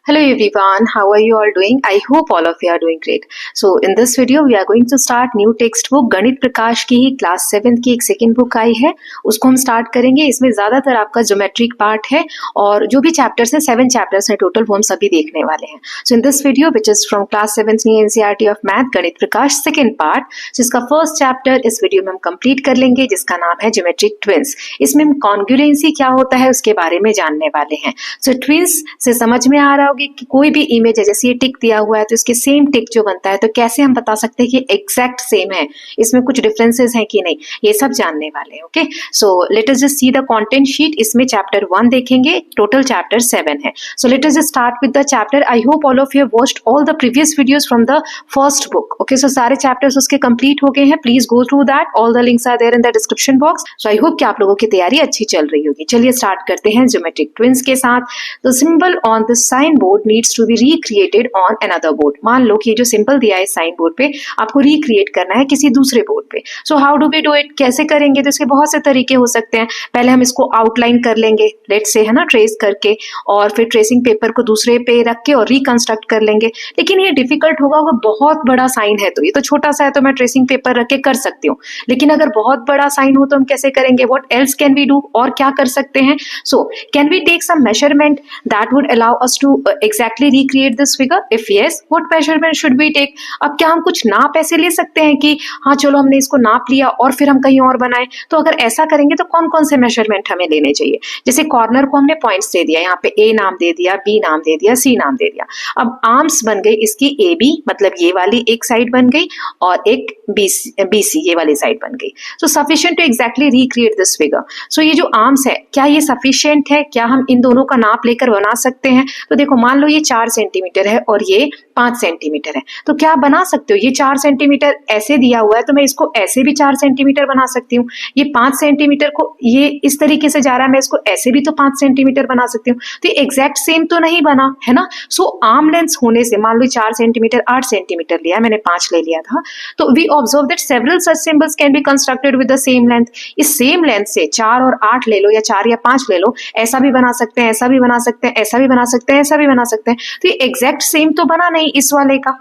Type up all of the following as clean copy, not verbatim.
Hello everyone, how are you all doing? I hope all of you are doing great. So in this video we are going to start new textbook गणित प्रकाश की ही class 7 की एक second book आई है, उसको हम start करेंगे। इसमें ज्यादातर आपका ज्योमेट्रिक पार्ट है और जो भी चैप्टर्स हैं 7 चैप्टर्स हैं टोटल, वो हम सभी देखने वाले हैं। So in this video which is from class 7 NCERT of math Ganita Prakash second part, जिसका फर्स्ट चैप्टर इस वीडियो में हम कंप्लीट कर लेंगे, जिसका नाम है ज्योमेट्रिक ट्विंस। इसमें हम कॉन्ग्रुएंसी क्या होता है उसके बारे में जानने वाले हैं। सो ट्विंस से समझ में आ रहा होगी कि कोई भी इमेज है, जैसे ये टिक दिया हुआ है तो इसके सेम टिक जो बनता है, तो कैसे हम बता सकते हैं कि एग्जैक्ट सेम है, इसमें कुछ डिफरेंसेस हैं कि नहीं, ये सब जानने वाले हैं। Okay, so let us just see the content sheet. इसमें चैप्टर 1 देखेंगे, टोटल चैप्टर 7 है। So let us just start with the chapter. I hope all of you have watched all the previous videos from the first book. Okay, so सारे chapters उसके complete हो गए हैं। Please go through that, all the links are there in the description box. So I hope कि आप लोगों की तैयारी अच्छी चल रही होगी। चलिए स्टार्ट करते हैं ज्योमेट्रिक ट्विंस के साथ। The symbol on the sign board needs to be recreated on another board. मान लो कि ये जो सिंबल दिया है साइन बोर्ड पे, आपको रिक्रिएट करना है किसी दूसरे बोर्ड पे। So how do we do it, कैसे करेंगे? तो इसके बहुत से तरीके हो सकते हैं। पहले हम इसको आउटलाइन कर लेंगे, लेट से, है ना, ट्रेस करके, और फिर ट्रेसिंग पेपर को दूसरे पे रख के और रिकंस्ट्रक्ट कर लेंगे। लेकिन ये डिफिकल्ट होगा, वो बहुत बड़ा साइन है, तो ये तो छोटा सा है तो मैं ट्रेसिंग पेपर रख के कर सकती हूँ। लेकिन अगर बहुत बड़ा साइन हो तो हम कैसे करेंगे? What else can we do, और क्या कर सकते हैं? So can we take some measurement that would allow us to exactly recreate this figure? If yes, what measurement should we take? अब क्या हम कुछ नाप ऐसे ले सकते हैं कि हाँ चलो हमने इसको नाप लिया और फिर हम कहीं और बनाए? तो अगर ऐसा करेंगे तो कौन कौन से मेजरमेंट हमें लेने चाहिए? जैसे कॉर्नर को हमने पॉइंट्स दे दिया, यहाँ पे ए नाम दे दिया, बी नाम दे दिया, सी नाम दे दिया। अब आर्म्स बन गई इसकी ए बी, मतलब ये वाली एक साइड बन गई, और एक बी सी ये वाली साइड बन गई। So sufficient to exactly recreate this figure. So ये जो आर्म्स है, क्या ये सफिशिएंट है? क्या हम इन दोनों का नाप लेकर बना सकते हैं? तो देखो, मान लो ये 4 सेंटीमीटर है और ये 5 सेंटीमीटर है, तो क्या बना सकते हो? ये 4 सेंटीमीटर ऐसे दिया हुआ है तो मैं इसको ऐसे भी 4 सेंटीमीटर बना सकती हूँ। ये 5 सेंटीमीटर को ये इस तरीके से जा रहा है, मैं इसको ऐसे भी तो 5 सेंटीमीटर बना सकती हूँ। तो ये एग्जैक्ट सेम तो नहीं बना, है ना। सो आर्म लेंथ होने से, मान लो 4 सेंटीमीटर 8 सेंटीमीटर लिया, मैंने 5 ले लिया था, तो we observe that several such symbols can be constructed with the same length. इस सेम लेंथ से 4 और 8 ले लो, या 4 या 5 ले लो, ऐसा भी बना सकते हैं, ऐसा भी बना सकते हैं, ऐसा भी बना सकते हैं, ऐसा भी बना सकते हैं। तो ये एग्जैक्ट सेम तो बना नहीं इस वाले का,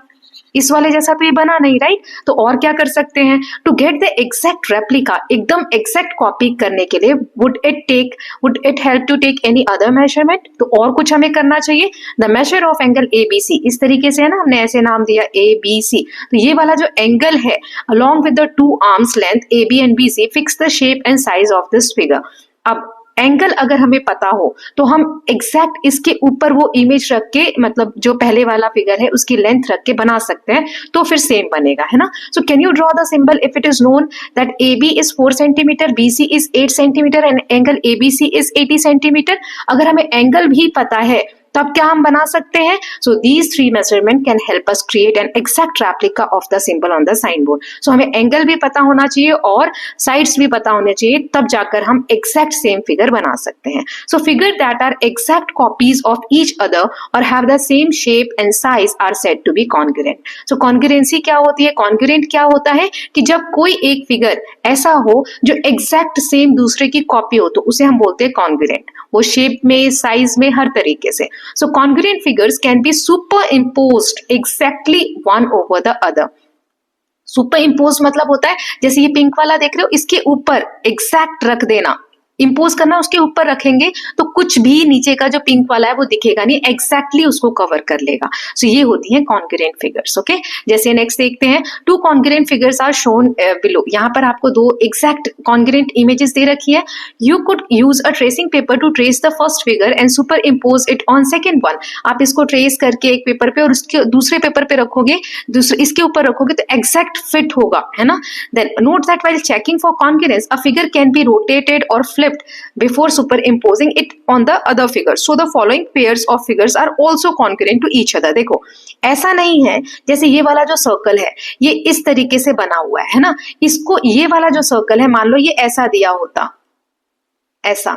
इस वाले जैसा तो ये बना नहीं, राइट। तो और क्या कर सकते हैं? To get the exact replica, एकदम एग्जैक्ट कॉपी करने के लिए, would it help to take any other measurement? तो और कुछ हमें करना चाहिए। The measure of angle A B C, इस तरीके से है ना, हमने ऐसे नाम दिया ए बी सी, तो ये वाला जो एंगल है along with the 2 arms length A B and B C, fix the shape and size of this figure. अब एंगल अगर हमें पता हो तो हम एग्जैक्ट इसके ऊपर वो इमेज रख के, मतलब जो पहले वाला फिगर है उसकी लेंथ रख के बना सकते हैं, तो फिर सेम बनेगा, है ना। So can you draw the symbol if it is known that A B is 4 centimetre, B C is 8 centimetre and angle A B C is 80 centimetre? अगर हमें एंगल भी पता है तब क्या हम बना सकते हैं? So these 3 measurement can help us create an exact replica of the symbol on the sign board. So हमें एंगल भी पता होना चाहिए और साइड्स भी पता होने चाहिए, तब जाकर हम एग्जैक्ट सेम फिगर बना सकते हैं। So figure that are exact copies of each other और have the same shape and size are said to be congruent. So congruency क्या होती है? कॉन्ग्रुएंट क्या होता है कि जब कोई एक फिगर ऐसा हो जो एग्जैक्ट सेम दूसरे की कॉपी हो, तो उसे हम बोलते हैं कॉन्ग्रुएंट। वो शेप में, साइज में, हर तरीके से। So congruent figures can be superimposed exactly one over the other. Superimpose मतलब होता है, जैसे ये पिंक वाला देख रहे हो, इसके ऊपर एग्जैक्ट रख देना, इंपोज करना, उसके ऊपर रखेंगे तो कुछ भी नीचे का जो पिंक वाला है वो दिखेगा नहीं, एग्जैक्टली उसको कवर कर लेगा। सो ये होती है कॉन्ग्रुएंट फिगर्स। ओके, जैसे नेक्स्ट देखते हैं, 2 congruent figures are shown below. यहाँ पर आपको 2 एग्जैक्ट कॉन्ग्रुएंट इमेजेस दे रखी है। You could use a tracing paper two trace the first figure and super impose it on second one. आप इसको ट्रेस करके एक पेपर पे और उसके दूसरे पेपर पे रखोगे, दूसरे इसके ऊपर रखोगे तो एग्जैक्ट फिट होगा, है ना। Then note that while checking for congruence a figure can be rotated और before superimposing it on the other figure. So the following pairs of figures are also congruent to each other. देखो, ऐसा नहीं है, जैसे ये वाला जो circle है ये इस तरीके से बना हुआ है ना, इसको, ये वाला जो सर्कल है मान लो ये ऐसा दिया होता, ऐसा,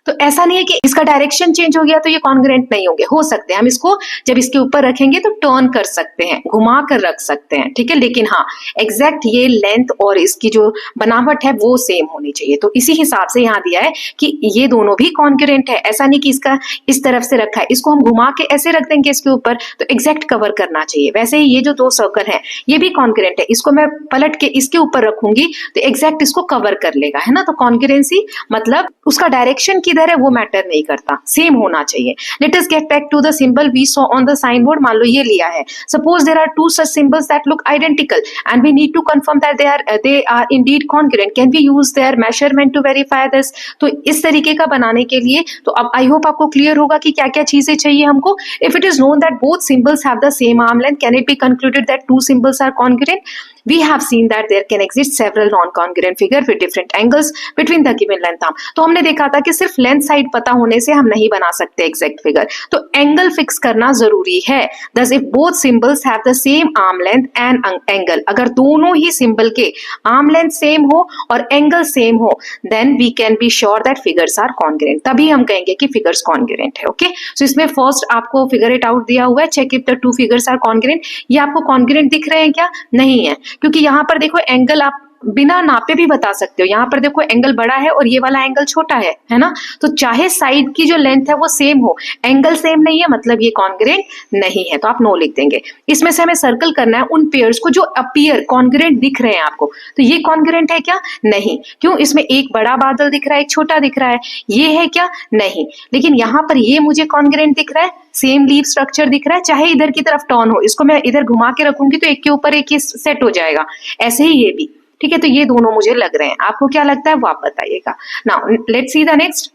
तो ऐसा नहीं है कि इसका डायरेक्शन चेंज हो गया तो ये कॉन्ग्रुएंट नहीं होंगे, हो सकते हैं। हम इसको जब इसके ऊपर रखेंगे तो टर्न कर सकते हैं, घुमा कर रख सकते हैं, ठीक है। लेकिन हाँ, एग्जैक्ट ये लेंथ और इसकी जो बनावट है वो सेम होनी चाहिए। तो इसी हिसाब से यहाँ दिया है कि ये दोनों भी कॉन्ग्रुएंट है। ऐसा नहीं कि इसका इस तरफ से रखा है, इसको हम घुमा के ऐसे रख देंगे इसके ऊपर तो एग्जैक्ट कवर करना चाहिए। वैसे ही ये जो दो सर्कल है ये भी कॉन्ग्रुएंट है, इसको मैं पलट के इसके ऊपर रखूंगी तो एग्जैक्ट इसको कवर कर लेगा, है ना। तो कॉन्ग्रुएंसी मतलब उसका डायरेक्शन किधर है वो मैटर नहीं करता, सेम होना चाहिए। Let us get back to the symbol we saw on the sign board. मान लो ये लिया है, suppose there are two such symbols that look identical and we need to confirm that they are indeed congruent, can we use their measurement to verify this. तो इस तरीके का बनाने के लिए तो अब आई होप आपको क्लियर होगा कि क्या क्या चीजें चाहिए हमको। If it is known that both symbols have the same arm length, can it be concluded that two symbols are congruent. We have seen that there can exist several non-congruent figure with different angles between the given length arm। तो हमने देखा था कि सिर्फ length side पता होने से हम नहीं बना सकते एग्जैक्ट फिगर, तो एंगल फिक्स करना जरूरी है। Thus if both symbols have the same arm length and angle, अगर दोनों ही सिंबल के आर्म लेंथ सेम हो और एंगल सेम हो, then we can be sure that figures are congruent। तभी हम कहेंगे कि फिगर्स congruent है। ओके, सो इसमें फर्स्ट आपको फिगर इट आउट दिया हुआ है, check if the two figures are congruent। ये आपको congruent दिख रहे हैं क्या? नहीं है, क्योंकि यहां पर देखो एंगल आप बिना नापे भी बता सकते हो। यहाँ पर देखो एंगल बड़ा है और ये वाला एंगल छोटा है ना। तो चाहे साइड की जो लेंथ है वो सेम हो, एंगल सेम नहीं है मतलब ये कॉन्ग्रुएंट नहीं है, तो आप नो लिख देंगे। इसमें से हमें सर्कल करना है उन पेयर्स को जो अपीयर कॉन्ग्रुएंट दिख रहे हैं आपको। तो ये कॉन्ग्रुएंट है क्या? नहीं। क्यों? इसमें एक बड़ा बादल दिख रहा है, एक छोटा दिख रहा है, ये है क्या? नहीं। लेकिन यहाँ पर ये मुझे कॉन्ग्रुएंट दिख रहा है, सेम लीफ स्ट्रक्चर दिख रहा है, चाहे इधर की तरफ टर्न हो, इसको मैं इधर घुमा के रखूंगी तो एक के ऊपर एक सेट हो जाएगा, ऐसे ही ये भी, ठीक है। तो ये दोनों मुझे लग रहे हैं, आपको क्या लगता है वो आप बताइएगा। Now let's see the next.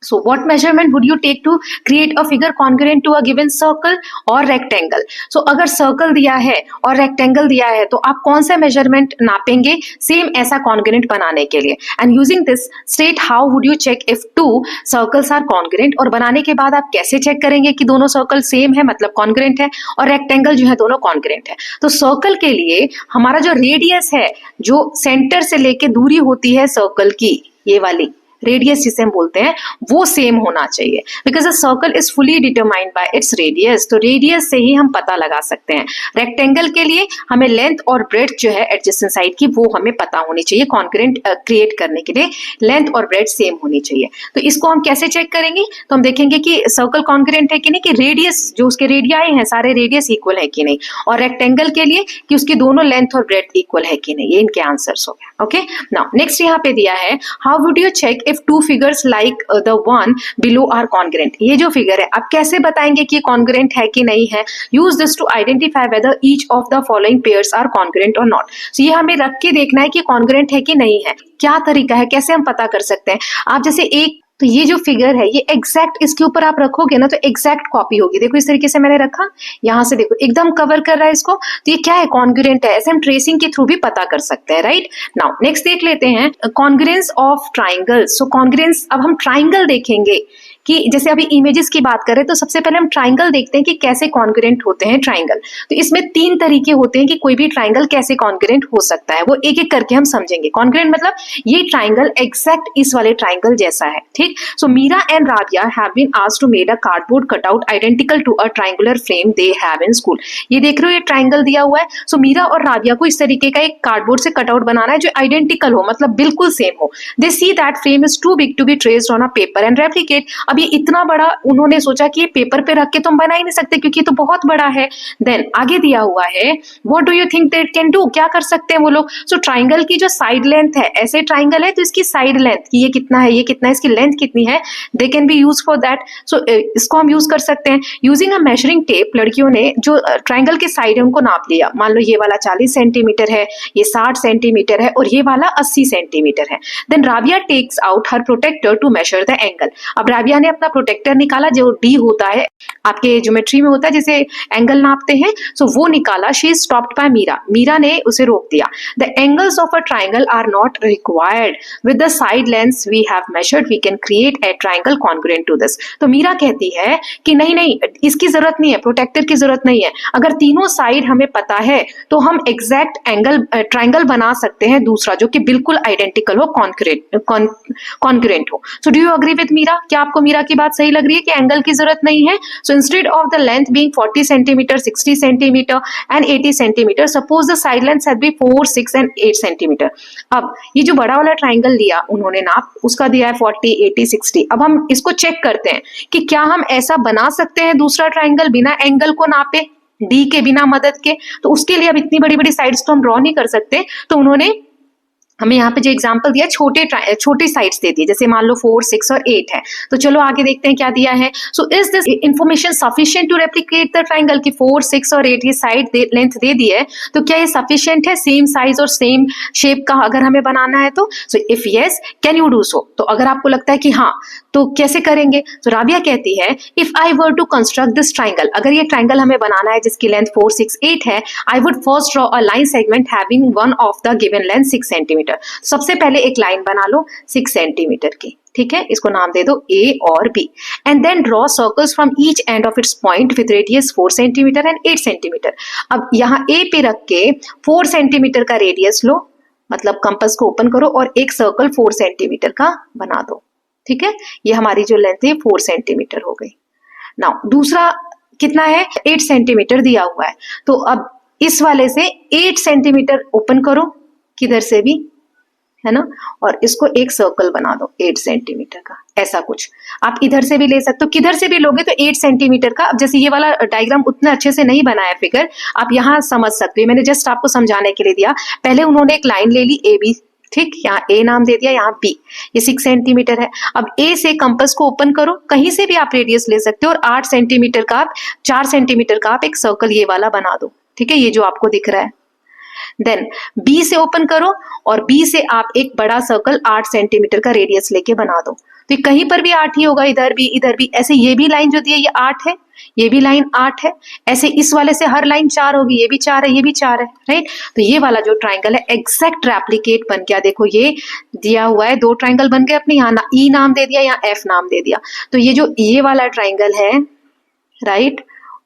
So what measurement would you take to create a figure congruent to a given circle or rectangle? So अगर circle दिया है और rectangle दिया है तो आप कौन सा measurement नापेंगे सेम ऐसा congruent बनाने के लिए? And using this state how would you check if two circles are congruent? और बनाने के बाद आप कैसे चेक करेंगे कि दोनों circle सेम है मतलब congruent है और rectangle जो है दोनों congruent है? तो circle के लिए हमारा जो radius है, जो center से लेके दूरी होती है circle की, ये वाली रेडियस जिसे हम बोलते हैं, वो सेम होना चाहिए, because a circle is fully determined by its radius. तो रेडियस से ही हम पता लगा सकते हैं। रेक्टेंगल के लिए हमें लेंथ और ब्रेड्थ जो है एडजेसेंट साइड की वो हमें पता होनी चाहिए। कॉन्ग्रुएंट क्रिएट करने के लिए लेंथ और ब्रेड्थ सेम होनी चाहिए। तो इसको हम कैसे चेक करेंगे? तो हम देखेंगे कि सर्कल कॉन्ग्रुएंट है कि नहीं, कि रेडियस जो उसके रेडियाई हैं सारे रेडियस इक्वल है कि नहीं, और रेक्टेंगल के लिए कि उसकी दोनों लेंथ और ब्रेड्थ इक्वल है कि नहीं। ये इनके आंसर्स हो गए। ओके, नाउ नेक्स्ट यहाँ पे दिया है how would you check if two figures like the one below are congruent। ये जो फिगर है आप कैसे बताएंगे कि congruent है कि नहीं है? Use this to identify whether each of the following pairs are congruent or not। So ये हमें रख के देखना है कि congruent है कि नहीं है। क्या तरीका है, कैसे हम पता कर सकते हैं? आप जैसे एक, तो ये जो फिगर है ये एग्जैक्ट इसके ऊपर आप रखोगे ना तो एग्जैक्ट कॉपी होगी। देखो इस तरीके से मैंने रखा, यहाँ से देखो एकदम कवर कर रहा है इसको, तो ये क्या है? कॉन्ग्रुएंट है। ऐसे हम ट्रेसिंग के थ्रू भी पता कर सकते हैं, राइट। नाउ नेक्स्ट देख लेते हैं congruence of triangles. So congruence, अब हम ट्राइंगल देखेंगे कि जैसे अभी इमेजेस की बात करें तो सबसे पहले हम ट्राइंगल देखते हैं कि कैसे कॉन्ग्रुएंट होते हैं ट्राइंगल। तो इसमें तीन तरीके होते हैं कि कोई भी ट्राइंगल कैसे कॉन्ग्रुएंट हो सकता है, वो एक एक करके हम समझेंगे। कॉन्ग्रुएंट मतलब ये ट्राइंगल एग्जैक्ट इस वाले ट्राइंगल जैसा है, ठीक। So Meera and Rabia have been asked to made a cardboard cutout identical to a triangular frame they have in school. ये देख रहे हो ये ट्राइंगल दिया हुआ है। सो मीरा और राबिया को इस तरीके का एक कार्डबोर्ड से कटआउट बनाना है जो आइडेंटिकल हो, मतलब बिल्कुल सेम हो। They see that frame is too big to be traced on a paper and replicate. अब ये इतना बड़ा उन्होंने सोचा कि ये पेपर पे रख के तो हम बना ही नहीं सकते क्योंकि ये तो बहुत बड़ा है। देन आगे दिया हुआ है what do you think they can do, क्या कर सकते हैं वो लोग? सो ट्राइंगल की जो साइड लेंथ है, ऐसे ट्राइंगल है तो इसकी साइड लेंथ की ये कितना है, ये कितना है, इसकी लेंथ कितनी है, they can be use for that. So इसको हम यूज कर सकते हैं यूजिंग अ मेजरिंग टेप। लड़कियों ने जो ट्राइंगल के साइड है उनको नाप लिया। मान लो ये वाला 40 सेंटीमीटर है, ये 60 सेंटीमीटर है और ये वाला 80 सेंटीमीटर है। Then Rabia takes out her protractor to measure the angle. अब राबिया राबिया ने अपना प्रोटेक्टर निकाला जो डी होता है, आपके ज्योमेट्री में होता है जिसे एंगल नापते हैं, सो वो निकाला। She stopped by Meera, Meera ने उसे रोक दिया। The angles of a triangle are not required, with the side lengths we have measured we can create a triangle congruent to this. तो मीरा कहती है कि नहीं नहीं, इसकी जरूरत नहीं है, प्रोटेक्टर की जरूरत नहीं है, अगर तीनों साइड हमें पता है तो हम एग्जैक्ट एंगल ट्राइंगल बना सकते हैं दूसरा जो कि बिल्कुल आइडेंटिकल हो, कॉन्ग्रुएंट हो। So do you agree with Meera? क्या आपको मीरा की बात सही लग रही है कि एंगल की जरूरत नहीं है? So instead of the length being 40 centimetre, 60 centimetre and 80 centimetre, suppose the side length had be 4, 6 and 8 centimetre. अब ये जो बड़ा वाला ट्राइंगल लिया उन्होंने नाप, उसका दिया है 40, 80, 60। अब हम इसको चेक करते हैं कि क्या हम ऐसा बना सकते हैं दूसरा ट्राइंगल बिना एंगल को नापे, डी के बिना मदद के। तो उसके लिए अब इतनी बड़ी बड़ी साइड्स तो हम ड्रॉ नहीं कर सकते, तो उन्होंने हमें यहाँ पे जो एग्जांपल दिया छोटे साइड्स दे दिए, जैसे मान लो 4, 6 और 8 है। तो चलो आगे देखते हैं क्या दिया है। So is this information sufficient to replicate the triangle की 4, 6 और 8 ये साइड लेंथ दे दी है, तो क्या ये सफिशिएंट है सेम साइज और सेम शेप का अगर हमें बनाना है तो? So if yes can you do so? तो अगर आपको लगता है कि हाँ, तो कैसे करेंगे? तो राबिया कहती है if I were to construct this triangle, अगर ये ट्राइंगल हमें बनाना है जिसकी लेंथ 4, 6, 8 है, I would first draw a line segment having one of the given length 6 centimetre. सबसे पहले एक लाइन बना लो 6 सेंटीमीटर की, ठीक है, इसको नाम दे दो A और B, and then draw circles from each end of its point with radius 4 centimetre and 8 centimetre. अब यहाँ A पे रख के 4 सेंटीमीटर का रेडियस लो, मतलब कंपास को ओपन करो और एक सर्कल 4 सेंटीमीटर का बना दो, ठीक है। ये हमारी जो लेंथ है 4 सेंटीमीटर हो गई। नाउ दूसरा कितना है? 8 सेंटीमीटर दिया हुआ है, तो अब इस वाले से 8 सेंटीमीटर ओपन करो किधर से भी, है ना, और इसको एक सर्कल बना दो 8 सेंटीमीटर का, ऐसा कुछ। आप इधर से भी ले सकते हो, किधर से भी लोगे तो 8 सेंटीमीटर का। अब जैसे ये वाला डायग्राम उतना अच्छे से नहीं बनाया फिगर, आप यहाँ समझ सकते हो, मैंने जस्ट आपको समझाने के लिए दिया। पहले उन्होंने एक लाइन ले ली AB, ठीक, यहाँ A नाम दे दिया, यहाँ B, ये 6 सेंटीमीटर है। अब A से कंपास को ओपन करो, कहीं से भी आप रेडियस ले सकते हो, और 8 सेंटीमीटर का आप 4 सेंटीमीटर का आप एक सर्कल ये वाला बना दो, ठीक है, ये जो आपको दिख रहा है। देन B से ओपन करो और B से आप एक बड़ा सर्कल 8 सेंटीमीटर का रेडियस लेके बना दो, तो कहीं पर भी 8 ही होगा, इधर भी। ऐसे ये भी लाइन जो दी है ये 8 है, ये भी लाइन 8 है, ऐसे इस वाले से हर लाइन 4 होगी, ये भी 4 है, ये भी 4 है, राइट। तो ये वाला जो ट्राइंगल है एग्जैक्ट रेप्लिकेट बन गया। देखो ये दिया हुआ है, 2 ट्राइंगल बन गए अपने, यहाँ E नाम दे दिया, यहाँ F नाम दे दिया। तो ये जो ये वाला ट्राइंगल है, राइट,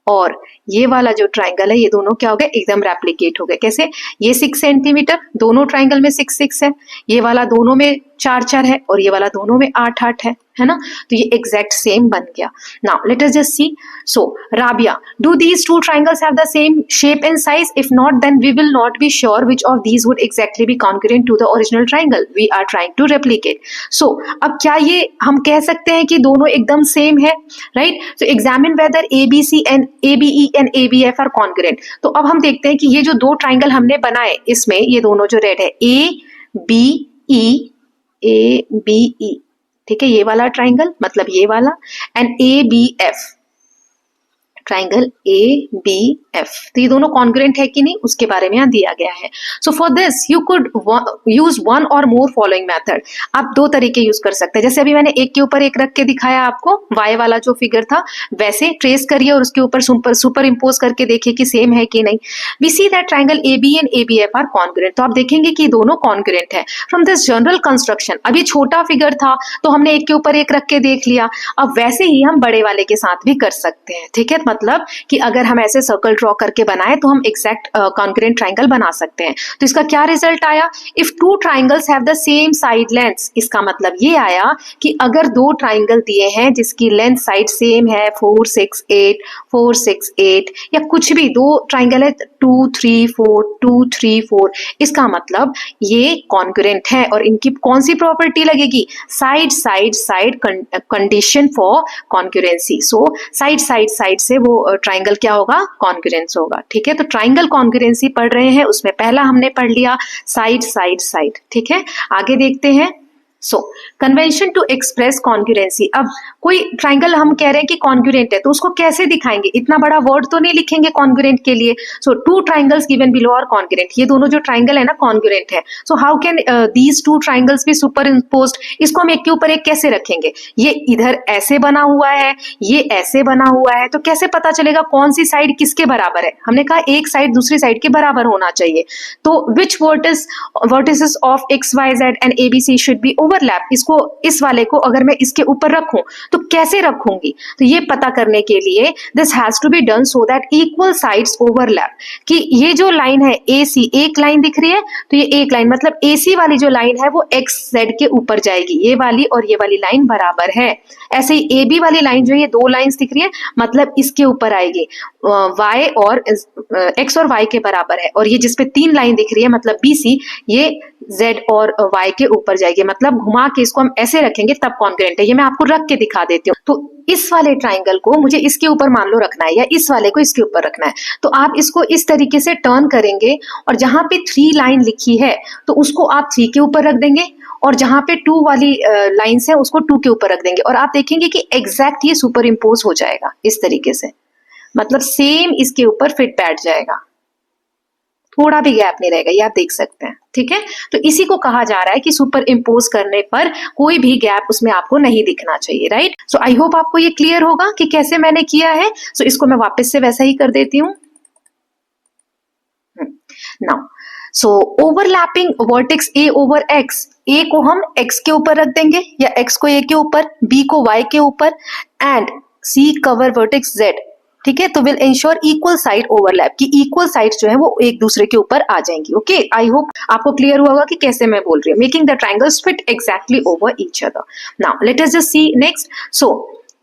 और ये वाला जो ट्राइंगल है, ये दोनों क्या हो गए? एकदम रेप्लिकेट हो गए। कैसे? ये 6 सेंटीमीटर, दोनों ट्राइंगल में 6, 6 है, ये वाला दोनों में 4, 4 है, और ये वाला दोनों में 8, 8 है ना। तो ये एग्जैक्ट सेम बन गया। Now let us just see. So Rabia, do these 2 triangles have the same shape and size? If not, then we will not be sure which of these would exactly be congruent to the original triangle we are trying to replicate. So अब क्या ये हम कह सकते हैं कि दोनों एकदम सेम है, right? So examine whether ABC and ABE and ABF are congruent. तो अब हम देखते हैं कि ये जो 2 ट्राइंगल हमने बनाए, इसमें ये दोनों जो रेड है ABE, ठीक है, ये वाला ट्राइंगल मतलब ये वाला, एंड ABF, ट्राइंगल ABF, तो ये दोनों कॉन्ग्रुएंट है कि नहीं उसके बारे में यहाँ दिया गया है। So for this you could use one और मोर फॉलोइंग मेथड। आप 2 तरीके यूज कर सकते हैं, जैसे अभी मैंने एक के ऊपर एक रख के दिखाया आपको, Y वाला जो फिगर था वैसे ट्रेस करिए और उसके ऊपर सुपर इम्पोज करके देखिए कि सेम है कि नहीं। We see that triangle AB and ABF are congruent, तो आप देखेंगे कि दोनों कॉन्ग्रुएंट है। फ्रॉम दिस जनरल कंस्ट्रक्शन, अभी छोटा फिगर था तो हमने एक के ऊपर एक रख के देख लिया, अब वैसे ही हम बड़े वाले के साथ भी कर सकते हैं, ठीक है। मतलब कि अगर हम ऐसे सर्कल ड्रॉ करके बनाए तो हम एग्जैक्ट कॉन्ग्रुएंट ट्राइंगल बना सकते हैं। तो इसका क्या रिजल्ट आया? If 2 triangles have the same side lengths, इसका मतलब ये आया कि अगर 2 ट्राइंगल दिए हैं जिसकी लेंथ साइड सेम है 4, 6, 8, 4, 6, 8, या कुछ भी 2 ट्राइंगल है 2, 3, 4, 2, 3, 4, इसका मतलब ये कॉन्ग्रुएंट है। और इनकी कौन सी प्रॉपर्टी लगेगी? Side side side condition for congruency. So side side side से वो ट्राइंगल क्या होगा? कॉन्ग्रुएंस होगा, ठीक है। तो ट्राइंगल कॉन्ग्रुएंसी पढ़ रहे हैं, उसमें पहला हमने पढ़ लिया साइड साइड साइड, ठीक है। आगे देखते हैं। सो कन्वेंशन टू एक्सप्रेस कॉन्ग्रुएंसी, अब कोई ट्राइंगल हम कह रहे हैं कि कॉन्ग्रुएंट है तो उसको कैसे दिखाएंगे, इतना बड़ा वर्ड तो नहीं लिखेंगे कॉन्ग्रुएंट के लिए। So two triangles given below are congruent, ये दोनों जो ट्राइंगल है ना कॉन्ग्रुएंट है। So how can these two triangles be superimposed, इसको हम एक के ऊपर एक कैसे रखेंगे, ये इधर ऐसे बना हुआ है, ये ऐसे बना हुआ है, तो कैसे पता चलेगा कौन सी साइड किसके बराबर है। हमने कहा एक साइड दूसरी साइड के बराबर होना चाहिए। तो which vertices of X Y Z and A B C should be overlap, इसको इस वाले को अगर मैं इसके ऊपर रखूं तो कैसे रखूंगी, तो ये पता करने के लिए this has to be done so that equal sides overlap, कि ये जो लाइन है ए सी, एक लाइन दिख रही है तो ये एक लाइन मतलब ए सी वाली जो लाइन है वो एक्स जेड के ऊपर जाएगी, ये वाली और ये वाली लाइन बराबर है। ऐसे ही ए बी वाली लाइन जो है ये दो लाइंस दिख रही है मतलब इसके ऊपर आएगी, वाई और एक्स और वाई के बराबर है, और ये जिसपे तीन लाइन दिख रही है मतलब बी सी, ये z और y के ऊपर जाएगी, मतलब घुमा के इसको हम ऐसे रखेंगे तब कॉन्ग्रुएंट है। ये मैं आपको रख के दिखा देती हूँ। तो इस वाले ट्राइंगल को मुझे इसके ऊपर मान लो रखना है या इस वाले को इसके ऊपर रखना है, तो आप इसको इस तरीके से टर्न करेंगे और जहां पे 3 लाइन लिखी है तो उसको आप 3 के ऊपर रख देंगे, और जहां पे 2 वाली लाइन्स है उसको 2 के ऊपर रख देंगे, और आप देखेंगे कि एग्जैक्ट ये सुपर इम्पोज हो जाएगा इस तरीके से, मतलब सेम इसके ऊपर फिट बैठ जाएगा, थोड़ा भी गैप नहीं रहेगा, ये आप देख सकते हैं। ठीक है, तो इसी को कहा जा रहा है कि सुपर इम्पोज करने पर कोई भी गैप उसमें आपको नहीं दिखना चाहिए, राइट। सो आई होप आपको ये क्लियर होगा कि कैसे मैंने किया है। सो इसको मैं वापस से वैसा ही कर देती हूँ। Now so overlapping vertex A over X, A को हम एक्स के ऊपर रख देंगे या एक्स को ए के ऊपर, बी को वाई के ऊपर, and C cover vertex Z. ठीक है, तो will ensure equal side overlap, की इक्वल साइड्स जो है वो एक दूसरे के ऊपर आ जाएंगी। ओके, आई होप आपको क्लियर हुआ होगा कि कैसे मैं बोल रही हूँ। Making the triangles fit exactly over each other. Now let us just see next. So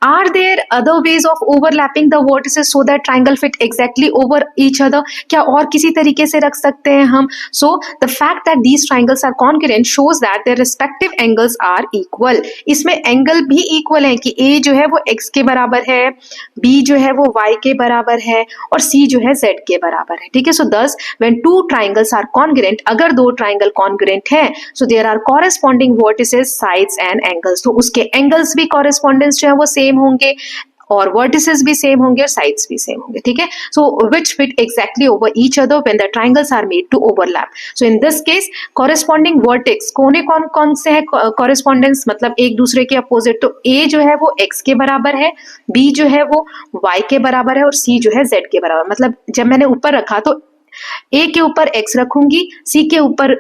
are there other ways of overlapping the vertices so that triangle fit exactly over each other, क्या और किसी तरीके से रख सकते हैं हम। so the fact that these triangles are congruent shows that their respective angles are equal, इसमें एंगल भी इक्वल है कि A जो है वो x के बराबर है, B जो है वो y के बराबर है, और C जो है z के बराबर है। ठीक है, so thus when two triangles are congruent, अगर दो ट्राइंगल congruent है so there are corresponding vertices, sides and angles, तो उसके एंगल्स भी कॉरेस्पॉन्डेंस जो है वो सेम होंगे और वर्टिसेस भी सेम होंगे और साइड्स भी सेम होंगे। ठीक है, so which fit exactly over each other when the triangles are made to overlap. So in this case corresponding vertex कौन कौन से है कॉरेस्पॉन्डेंस, मतलब एक दूसरे के अपोजिट, तो ए जो है वो एक्स के बराबर है, बी जो है वो वाई के बराबर है, और सी जो है जेड के बराबर। मतलब जब मैंने ऊपर रखा तो ए के ऊपर एक्स रखूंगी, सी के ऊपर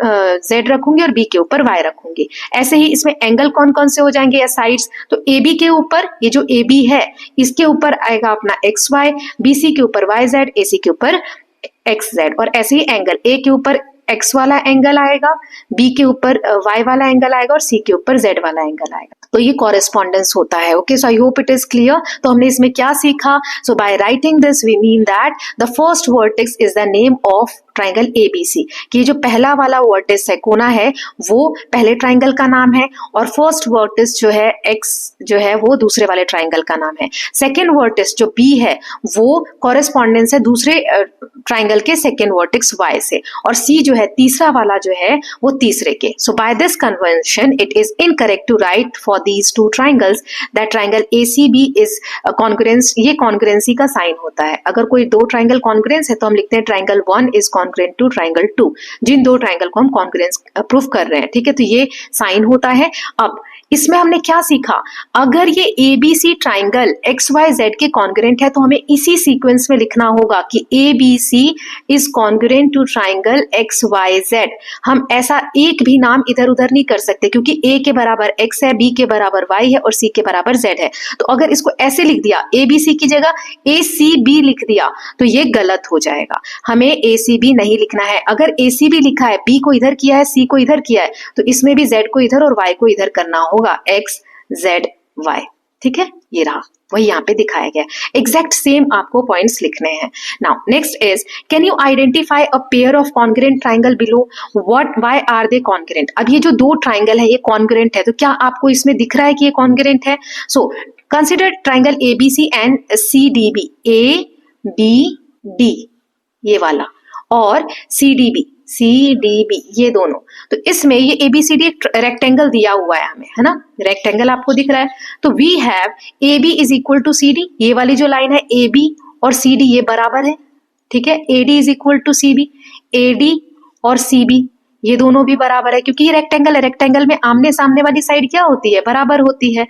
जेड रखूंगी और बी के ऊपर वाई रखूंगी। ऐसे ही इसमें एंगल कौन कौन से हो जाएंगे या साइड्स, तो ए बी के ऊपर ये जो ए बी है इसके ऊपर आएगा अपना एक्स वाई, बी सी के ऊपर वाई जेड, ए सी के ऊपर एक्स जेड, और ऐसे ही एंगल ए के ऊपर एक्स वाला एंगल आएगा, बी के ऊपर वाई वाला एंगल आएगा और सी के ऊपर जेड वाला एंगल आएगा। तो ये कॉरेस्पॉन्डेंस होता है। Okay, so I hope it is clear. तो हमने इसमें क्या सीखा, so by writing this we mean that the first vertex is the name of triangle ABC, कि जो पहला वाला वर्टेक्स है, कोना है, वो पहले ट्राइंगल का नाम है, और फर्स्ट वर्टेक्स जो है एक्स जो है वो दूसरे वाले ट्राइंगल का नाम है। सेकेंड वर्टेक्स जो बी है वो कॉरेस्पॉन्डेंस है दूसरे ट्राइंगल के सेकेंड वर्टेक्स वाई से, और सी जो है तीसरा वाला जो है वो तीसरे के। So by this convention it is incorrect to write for these two triangles that triangle ACB is congruence, ये कॉन्ग्रुएंसी का साइन होता है। अगर कोई दो ट्राइंगल कॉन्ग्रुएंस है तो हम लिखते हैं triangle 1 is congruent to triangle 2, जिन दो ट्राइंगल को हम कॉन्ग्रुएंस प्रूफ कर रहे हैं। ठीक है, तो ये साइन होता है। अब इसमें हमने क्या सीखा, अगर ये ABC triangle X Y Z के कॉन्ग्रुएंट है तो हमें इसी सीक्वेंस में लिखना होगा कि ABC is congruent to triangle X Y Z. हम ऐसा एक भी नाम इधर उधर नहीं कर सकते, क्योंकि ए के बराबर एक्स है, बी के बराबर वाई है और सी के बराबर जेड है। तो अगर इसको ऐसे लिख दिया, एबीसी की जगह ए सी बी लिख दिया, तो ये गलत हो जाएगा। हमें ए सी बी नहीं लिखना है। अगर ए सी बी लिखा है, बी को इधर किया है, सी को इधर किया है, तो इसमें भी जेड को इधर और वाई को इधर करना होगा, एक्स जेड वाई। ठीक है, ये रहा, वही यहाँ पे दिखाया गया। एग्जैक्ट सेम आपको पॉइंट्स लिखने हैं। Now next is, can you identify a pair of congruent triangle below, what why are they congruent. अब ये जो दो ट्राइंगल है ये कॉन्ग्रुएंट है, तो क्या आपको इसमें दिख रहा है कि ये कॉन्ग्रुएंट है। So consider triangle ABC and CDB, A B D ये वाला, और सीडीबी सी डी बी, ये दोनों। तो इसमें ये ABCD एक रेक्टेंगल दिया हुआ है हमें, है ना, रेक्टेंगल आपको दिख रहा है। तो we have AB is equal to CD, ये वाली जो लाइन है AB और CD ये बराबर है, ठीक है। AD is equal to CB, AD और CB ये दोनों भी बराबर है, क्योंकि ये रेक्टेंगल है, रेक्टेंगल में आमने सामने वाली साइड क्या होती है, बराबर होती है।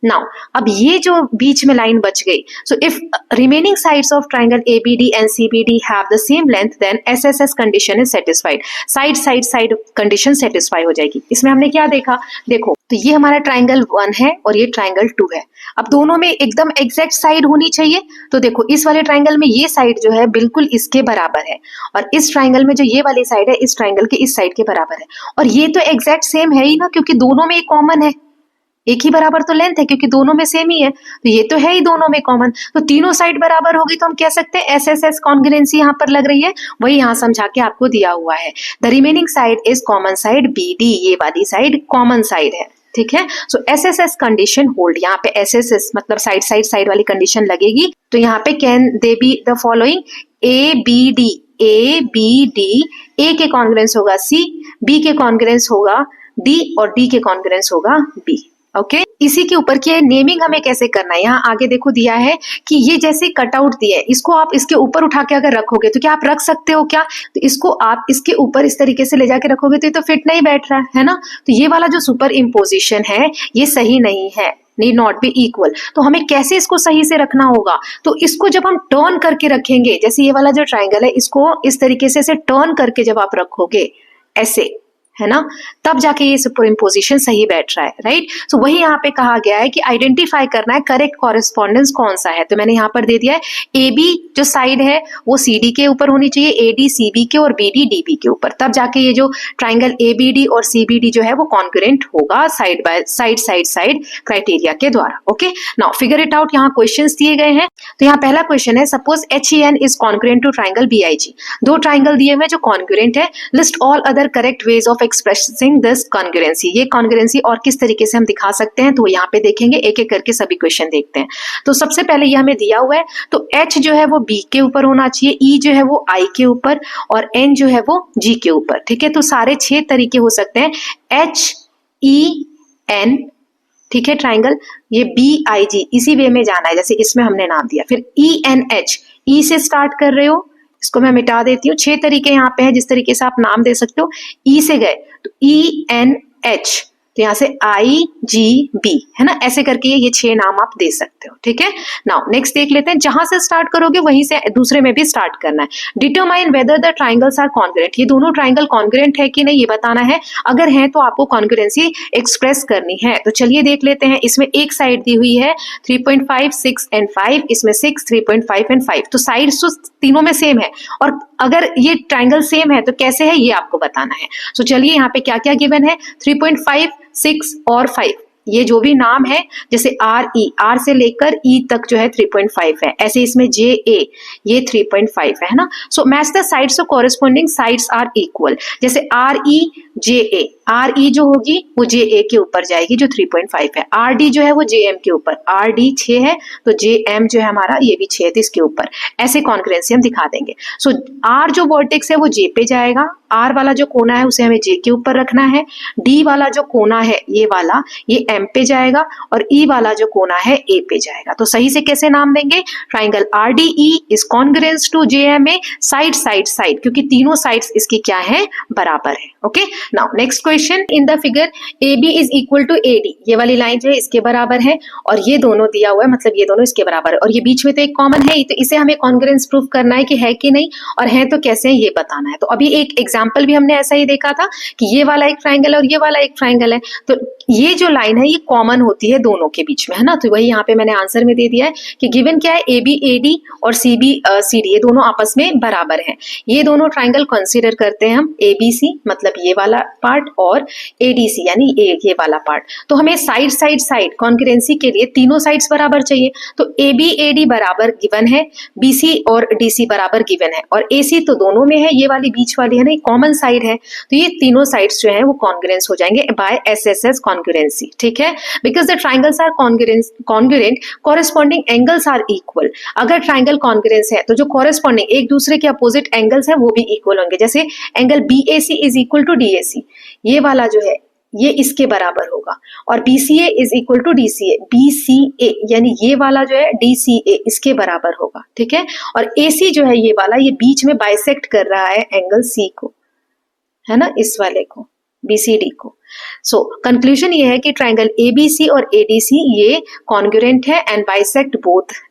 नाउ अब ये जो बीच में लाइन बच गई, so if remaining sides of triangle ABD and CBD have the same length then SSS condition is satisfied, side side side condition satisfy हो जाएगी। इसमें हमने क्या देखा, देखो तो ये हमारा ट्राइंगल 1 है और ये ट्राइंगल 2 है। अब दोनों में एकदम एग्जैक्ट साइड होनी चाहिए, तो देखो इस वाले ट्राइंगल में ये साइड जो है बिल्कुल इसके बराबर है, और इस ट्राइंगल में जो ये वाली साइड है इस ट्राइंगल के इस साइड के बराबर है, और ये तो एग्जैक्ट सेम है ही ना, क्योंकि दोनों में कॉमन है, एक ही बराबर तो लेंथ है, क्योंकि दोनों में सेम ही है, तो ये तो है ही दोनों में कॉमन। तो तीनों साइड बराबर होगी तो हम कह सकते हैं SSS कॉन्ग्रुएंसी यहाँ पर लग रही है, वही यहाँ समझा के आपको दिया हुआ है। The remaining side is common side BD, ये वाली साइड कॉमन साइड है, ठीक है। सो SSS कंडीशन होल्ड, यहाँ पे SSS मतलब साइड साइड साइड वाली कंडीशन लगेगी। तो यहाँ पे can they be the following, ABD, ABD A के कॉन्ग्रुएंस होगा C, B के कॉन्ग्रुएंस होगा D और D के कॉन्ग्रुएंस होगा B, ओके। इसी के ऊपर की नेमिंग हमें कैसे करना है, यहाँ आगे देखो दिया है कि ये जैसे कटआउट दिया है, इसको आप इसके ऊपर उठा के अगर रखोगे तो क्या आप रख सकते हो क्या, तो इसको आप इसके ऊपर इस तरीके से ले जाके रखोगे तो ये तो फिट नहीं बैठ रहा है ना। तो ये वाला जो सुपर इम्पोजिशन है ये सही नहीं है, नीड नॉट बी इक्वल। तो हमें कैसे इसको सही से रखना होगा, तो इसको जब हम टर्न करके रखेंगे, जैसे ये वाला जो ट्राइंगल है इसको इस तरीके से टर्न करके जब आप रखोगे ऐसे, है ना, तब जाके ये सुपर इम्पोजिशन सही बैठ रहा है, राइट। सो वही यहाँ पे कहा गया है कि आइडेंटिफाई करना है करेक्ट कॉरेस्पॉन्डेंस कौन सा है। तो मैंने यहाँ पर दे दिया है AB जो साइड है वो CD के ऊपर होनी चाहिए, AD CB के और BD DB के ऊपर, तब जाके ये जो ट्राइंगल ABD और CBD जो है वो कॉन्ग्रुएंट होगा side by side side side criteria के द्वारा, okay. Now figure it out, यहाँ क्वेश्चंस दिए गए हैं। तो यहाँ पहला क्वेश्चन है, suppose HEN is congruent to triangle BIG, दो ट्राइंगल दिए हुए जो कॉन्ग्रुएंट है, list all other correct ways of expressing this congruency, ये कॉन्ग्रुएंसी और किस तरीके से हम दिखा सकते हैं, तो यहाँ पे देखेंगे, एक एक करके सभी क्वेश्चन देखते हैं। तो सबसे पहले ये हमें दिया हुआ है, तो H जो है वो B के ऊपर होना चाहिए, E जो है वो I के ऊपर और N जो है वो G के ऊपर, ठीक है। तो सारे 6 तरीके हो सकते हैं, HEN, ठीक है, ट्राइंगल ये BIG इसी वे में जाना है जैसे इसमें हमने नाम दिया। फिर ENH, E से स्टार्ट कर रहे हो, इसको मैं मिटा देती हूँ, 6 तरीके यहाँ पे हैं जिस तरीके से आप नाम दे सकते हो। E से गए तो ENH, तो यहाँ से IGB, है ना, ऐसे करके ये 6 नाम आप दे सकते हो, ठीक है। नाउ नेक्स्ट देख लेते हैं, जहां से स्टार्ट करोगे वहीं से दूसरे में भी स्टार्ट करना है। Determine whether the triangles are congruent, ये दोनों ट्राइंगल कॉन्ग्रुएंट है कि नहीं ये बताना है, अगर है तो आपको कॉन्ग्रुएंसी एक्सप्रेस करनी है। तो चलिए देख लेते हैं, इसमें एक साइड दी हुई है 3.5, 6 एंड 5, इसमें 6, 3.5 एंड 5, तो साइड्स तो तीनों में सेम है, और अगर ये ट्राइंगल सेम है तो कैसे है ये आपको बताना है। सो चलिए यहाँ पे क्या क्या गिवन है, 3.5, 6 और 5, ये जो भी नाम है, जैसे R से लेकर E तक जो है 3.5 है, ऐसे इसमें JA ये 3.5 है ना। So match the sides, so corresponding sides are equal, जैसे RE जो होगी वो JA के ऊपर जाएगी जो 3.5 है, RD जो है वो JM के ऊपर, RD 6 है तो JM जो है हमारा ये भी 6 है, तो इसके ऊपर ऐसे कॉन्ग्रुएंसी हम दिखा देंगे। सो R जो वर्टेक्स है वो J पे जाएगा, R वाला जो कोना है उसे हमें J के ऊपर रखना है, D वाला जो कोना है ये वाला ये M पे जाएगा, और E वाला जो कोना है A पे जाएगा। तो सही से कैसे नाम देंगे, triangle RDE is congruent to JMA, side side side, क्योंकि तीनों साइड्स इसकी क्या है, बराबर है, okay. Now next question, in the figure AB is equal to AD, ये वाली लाइन जो है इसके बराबर है, और ये दोनों दिया हुआ है मतलब ये दोनों इसके बराबर है, और ये बीच में तो एक कॉमन है, तो इसे हमें कॉन्ग्रुएंस प्रूफ करना है कि है कि नहीं, और है तो कैसे है ये बताना है। तो अभी एक एग्जाम्पल भी हमने ऐसा ही देखा था कि ये वाला एक ट्राइंगल है और ये वाला एक ट्राइंगल है, तो ये जो लाइन है ये कॉमन होती है दोनों के बीच में, है ना। तो वही यहाँ पे मैंने आंसर में दे दिया है कि गिवन क्या है, AB AD और CB CD ये दोनों आपस में बराबर हैं। ये दोनों ट्राइंगल कंसीडर करते हैं हम ABC, मतलब ये वाला वाला पार्ट और ADC यानी ये वाला पार्ट। तो हमें साइड कॉन्ग्रुएंसी के लिए तीनों साइड्स बराबर चाहिए। तो AB AD बराबर गिवन है, BC और DC बराबर गिवन है, और AC तो दोनों में है, ये वाली बीच वाली है ना, कॉमन साइड है, तो ये तीनों साइड्स जो है वो कॉन्ग्रुएंस हो जाएंगे बाय SSS कॉन्ग्रुएंसी। ठीक है, because the triangles are congruent corresponding angles are equal. अगर ट्राइंगल कॉन्ग्रुएंस है तो जो कॉरेस्पॉन्डिंग एक दूसरे के अपोजिट एंगल्स है वो भी इक्वल होंगे। जैसे angle BAC is equal to DAC, ये वाला जो है ये इसके बराबर होगा, और BCA is equal to DCA, BCA यानी ये वाला जो है DCA इसके बराबर होगा। ठीक है, और AC जो है ये वाला, ये बीच में बाइसेक्ट कर रहा है एंगल C को, है ना, इस वाले को, BCD को। सो कंक्लूजन ये है कि ट्राइंगल ABC और ADC ये कॉन्ग्रुएंट है and bisect both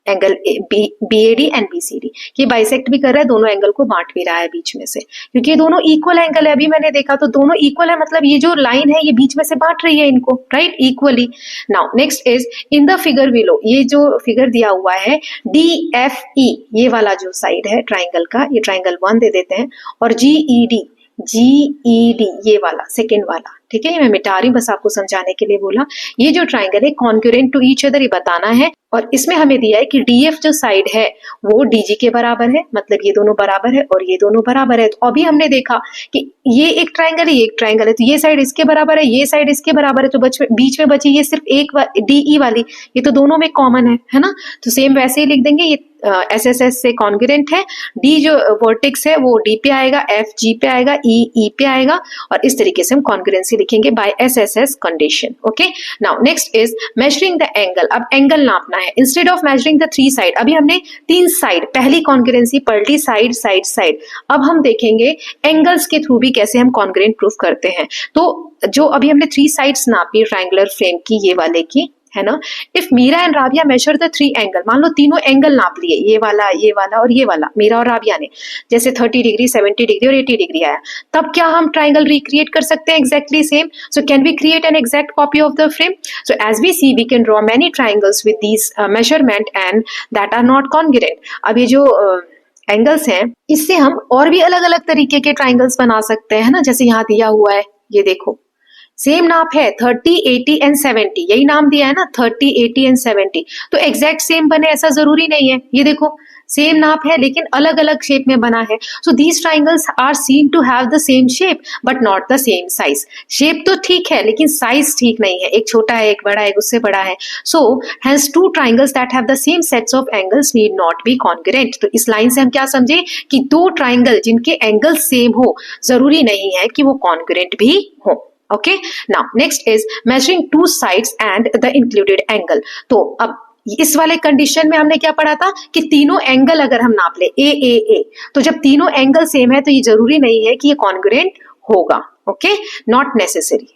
angle BAD and BCD। ये बाइसेक्ट भी कर रहा है, दोनों एंगल को बांट भी रहा है बीच में से, क्योंकि ये दोनों इक्वल एंगल है। अभी मैंने देखा तो दोनों इक्वल है, मतलब ये जो लाइन है ये बीच में से बांट रही है इनको, right, equally. Now next is in the figure below, ये जो फिगर दिया हुआ है DFE, ये वाला जो साइड है ट्राइंगल का, ये ट्राइंगल 1 दे देते हैं, और GED ये वाला सेकेंड वाला। ठीक है, ये मैं मिटा रही हूँ, बस आपको समझाने के लिए बोला। ये जो ट्राइंगल है कॉन्ग्रुएंट टू ईच अदर, ये बताना है, और इसमें हमें दिया है कि DF जो साइड है वो DG के बराबर है, मतलब ये दोनों बराबर है और ये दोनों बराबर है। तो अभी हमने देखा कि ये एक ट्राइंगल है, ये एक ट्राइंगल है, तो ये साइड इसके बराबर है, ये साइड इसके बराबर है, तो बीच में बची ये सिर्फ एक DE वाली, ये तो दोनों में कॉमन है ना। तो सेम वैसे ही लिख देंगे, ये SSS से कॉन्ग्रुएंट है, D जो वर्टेक्स है वो D पे आएगा, F G पे आएगा, E पे आएगा, और इस तरीके से हम कॉन्ग्रुएंसी लिखेंगे by SSS condition. Okay, now next is measuring the angle. अब एंगल नापना है, instead of measuring the 3 side, अभी हमने 3 साइड, पहली कॉन्ग्रुएंसी पढ़ ली, साइड साइड साइड। अब हम देखेंगे एंगल्स के थ्रू भी कैसे हम कॉन्ग्रुएंट प्रूफ करते हैं। तो जो अभी हमने 3 साइड्स नापी ट्राइंगुलर फ्रेम की, ये वाले की, है ना। If Meera and Rabia measure the 3 angle, मान लो तीनों एंगल नाप लिए, ये वाला और ये वाला, मीरा और राबिया ने, जैसे 30 डिग्री 70 डिग्री और 80 डिग्री आया, तब क्या हम ट्राइंगल रिक्रिएट कर सकते हैं exactly same? So can we create an exact copy of the frame? So as we see we can draw many triangles with these measurement and that are not congruent. अब ये जो angles हैं, इससे हम और भी अलग अलग तरीके के ट्राइंगल्स बना सकते हैं ना। जैसे यहाँ दिया हुआ है, ये देखो सेम नाप है 30, 80 एंड 70, यही नाम दिया है ना 30, 80 एंड 70, तो एग्जैक्ट सेम बने ऐसा जरूरी नहीं है। ये देखो सेम नाप है लेकिन अलग अलग शेप में बना है। So these triangles are seen to have the same shape but not the same size. Shape तो ठीक है लेकिन साइज ठीक नहीं है, एक छोटा है, एक बड़ा है, उससे बड़ा है। So hence two triangles that have the same sets of angles need not be congruent. तो इस लाइन से हम क्या समझे कि दो ट्राइंगल जिनके एंगल सेम हो जरूरी नहीं है कि वो कॉन्ग्रुएंट भी हो। Okay, now next is measuring two sides and the included angle। तो अब इस वाले कंडीशन में हमने क्या पढ़ा था कि तीनों एंगल अगर हम नाप ले ए, तो जब तीनों एंगल सेम है तो ये जरूरी नहीं है कि ये कॉन्ग्रुएंट होगा। ओके, नॉट नेसेसरी,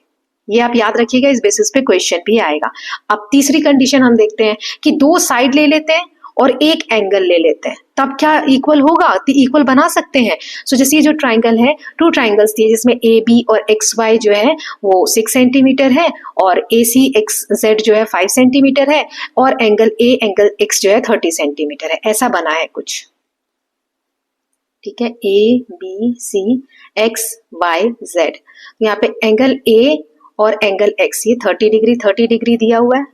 ये आप याद रखिएगा, इस बेसिस पे क्वेश्चन भी आएगा। अब तीसरी कंडीशन हम देखते हैं कि दो साइड ले लेते हैं और एक एंगल ले लेते हैं, तब क्या इक्वल होगा? तो इक्वल बना सकते हैं। सो जैसे ये जो ट्राइंगल है, 2 ट्राइंगल्स दिए जिसमें AB और XY जो है वो 6 सेंटीमीटर है और AC XZ जो है 5 सेंटीमीटर है और एंगल A एंगल X जो है 30 सेंटीमीटर है। ऐसा बना है कुछ, ठीक है, ABC XY Z। यहाँ पे एंगल A और एंगल X ये 30 डिग्री दिया हुआ है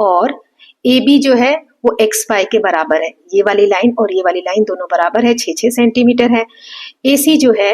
और AB जो है वो XY के बराबर है। ये वाली लाइन और ये वाली लाइन दोनों बराबर है, 6 सेंटीमीटर है। AC जो है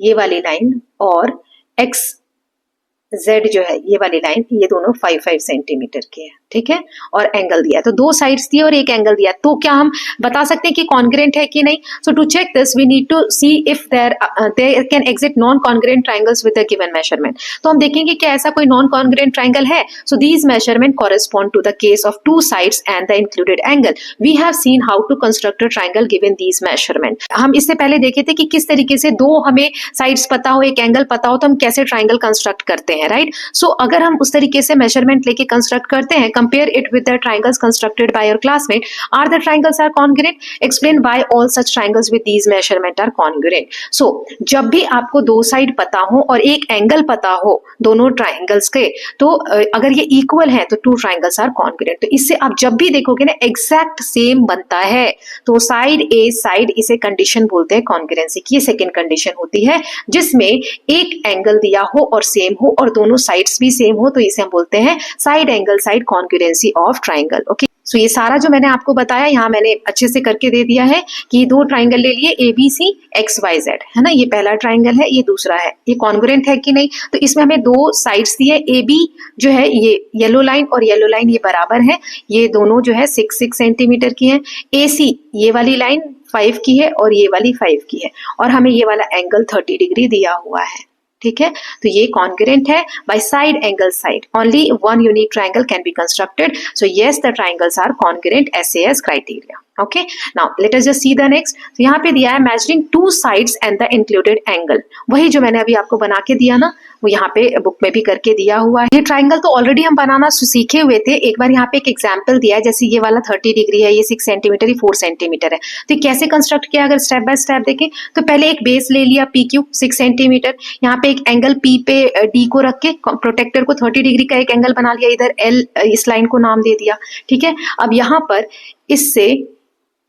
ये वाली लाइन और XZ जो है ये वाली लाइन, ये दोनों 5 सेंटीमीटर के है, ठीक है, और एंगल दिया है। तो 2 साइड्स दिए और एक एंगल दिया, तो क्या हम बता सकते हैं कि कॉन्ग्रुएंट है कि नहीं? So to check this we need to see if there can exist non congruent triangles with the given measurement. तो हम देखेंगे कि ऐसा कोई नॉन कॉन्ग्रुएंट ट्राइंगल है। So these measurement correspond to the case of 2 sides and the included angle. We have seen how to construct a triangle given these measurement. हम इससे पहले देखे थे कि किस तरीके से दो हमें साइड्स पता हो, एक एंगल पता हो, तो हम कैसे ट्राइंगल कंस्ट्रक्ट करते हैं, राइट। सो अगर हम उस तरीके से मेजरमेंट लेके कंस्ट्रक्ट करते हैं, compare it with the triangles constructed by your classmate. Are the triangles are congruent? Explain why all such triangles with these measurement are congruent. So जब भी आपको दो साइड पता हो और एक एंगल पता हो दोनों ट्राइंगल्स के, तो अगर ये इक्वल है तो टू ट्राइंगल्स आर कॉन्ग्रुएंट. तो इससे आप जब भी देखोगे ना एग्जैक्ट सेम बनता है, तो साइड ए साइड, इसे कंडीशन बोलते हैं कॉन्ग्रुएंसी की. ये सेकंड कंडीशन होती है जिसमें एक एंगल दिया हो और सेम हो और दोनों साइड्स भी सेम हो, तो इसे हम बोलते हैं side angle side congruency of triangle. Okay, so ये सारा जो मैंने आपको बताया यहाँ मैंने अच्छे से करके दे दिया है कि दो ट्राइंगल ले लिए ABC XYZ, है ना. ये पहला ट्राइंगल है, ये दूसरा है. ये कॉन्ग्रुएंट है कि नहीं, तो इसमें हमें दो साइड्स दिए. AB जो है ये येलो लाइन और येलो लाइन ये बराबर है, ये दोनों जो है 6 सेंटीमीटर की है. AC ये वाली लाइन 5 की है और ये वाली 5 की है, और हमें ये वाला एंगल 30 डिग्री दिया हुआ है. ठीक है, तो ये कॉन्ग्रुएंट है by side angle side. Only one unique triangle can be constructed. So yes, the triangles are congruent SAS criteria. Okay, now let us just see the next. तो यहाँ पे दिया है measuring two sides and the included angle. वही जो मैंने अभी आपको बना के दिया ना, वो यहाँ पे बुक में भी करके दिया हुआ है. ये ट्राइंगल तो ऑलरेडी हम बनाना सीखे हुए थे. एक बार यहाँ पे एक एग्जाम्पल दिया है, जैसे ये वाला 30 डिग्री है, ये 6 सेंटीमीटर, ये 4 सेंटीमीटर है. तो कैसे कंस्ट्रक्ट किया अगर स्टेप बाय स्टेप देखें, तो पहले एक बेस ले लिया PQ 6 सेंटीमीटर. यहाँ पे एक एंगल P पे D को रख के प्रोटेक्टर को 30 डिग्री का एक एंगल बना लिया. इधर L इस लाइन को नाम दे दिया. ठीक है, अब यहाँ पर इससे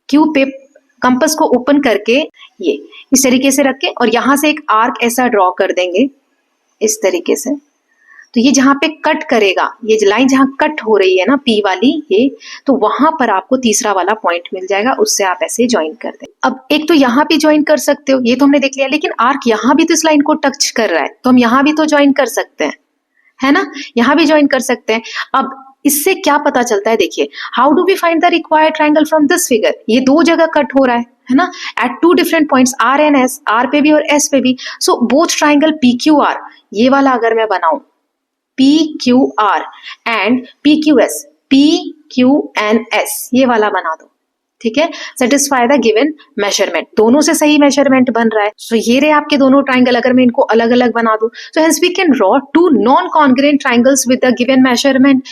Q पे कंपास को ओपन करके ये इस तरीके से रख के और यहां से एक आर्क ऐसा ड्रॉ कर देंगे इस तरीके से. तो ये जहां पे कट करेगा, ये लाइन जहां कट हो रही है ना P वाली, ये तो वहां पर आपको तीसरा वाला पॉइंट मिल जाएगा, उससे आप ऐसे ज्वाइन कर दें. अब एक तो यहां भी ज्वाइन कर सकते हो, ये तो हमने देख लिया, लेकिन आर्क यहां भी तो इस लाइन को टच कर रहा है, तो हम यहां भी तो ज्वाइन कर सकते हैं, है ना. यहां भी ज्वाइन कर सकते हैं. अब इससे क्या पता चलता है, देखिए, how do we find the required triangle from this figure. ये दो जगह कट हो रहा है ना, at two different points R and S, R पे भी और S पे भी. सो बोथ ट्राइंगल PQR, ये वाला अगर मैं बनाऊं PQR एंड PQS, PQNS, ये वाला बना दो. ठीक है, सेटिस्फाई द गिवन मेजरमेंट. दोनों से सही मेजरमेंट बन रहा है. सो ये रहे आपके दोनों ट्राइंगल. अगर मैं इनको अलग अलग बना दूं, so hence we can draw two non congruent triangles with the given measurement.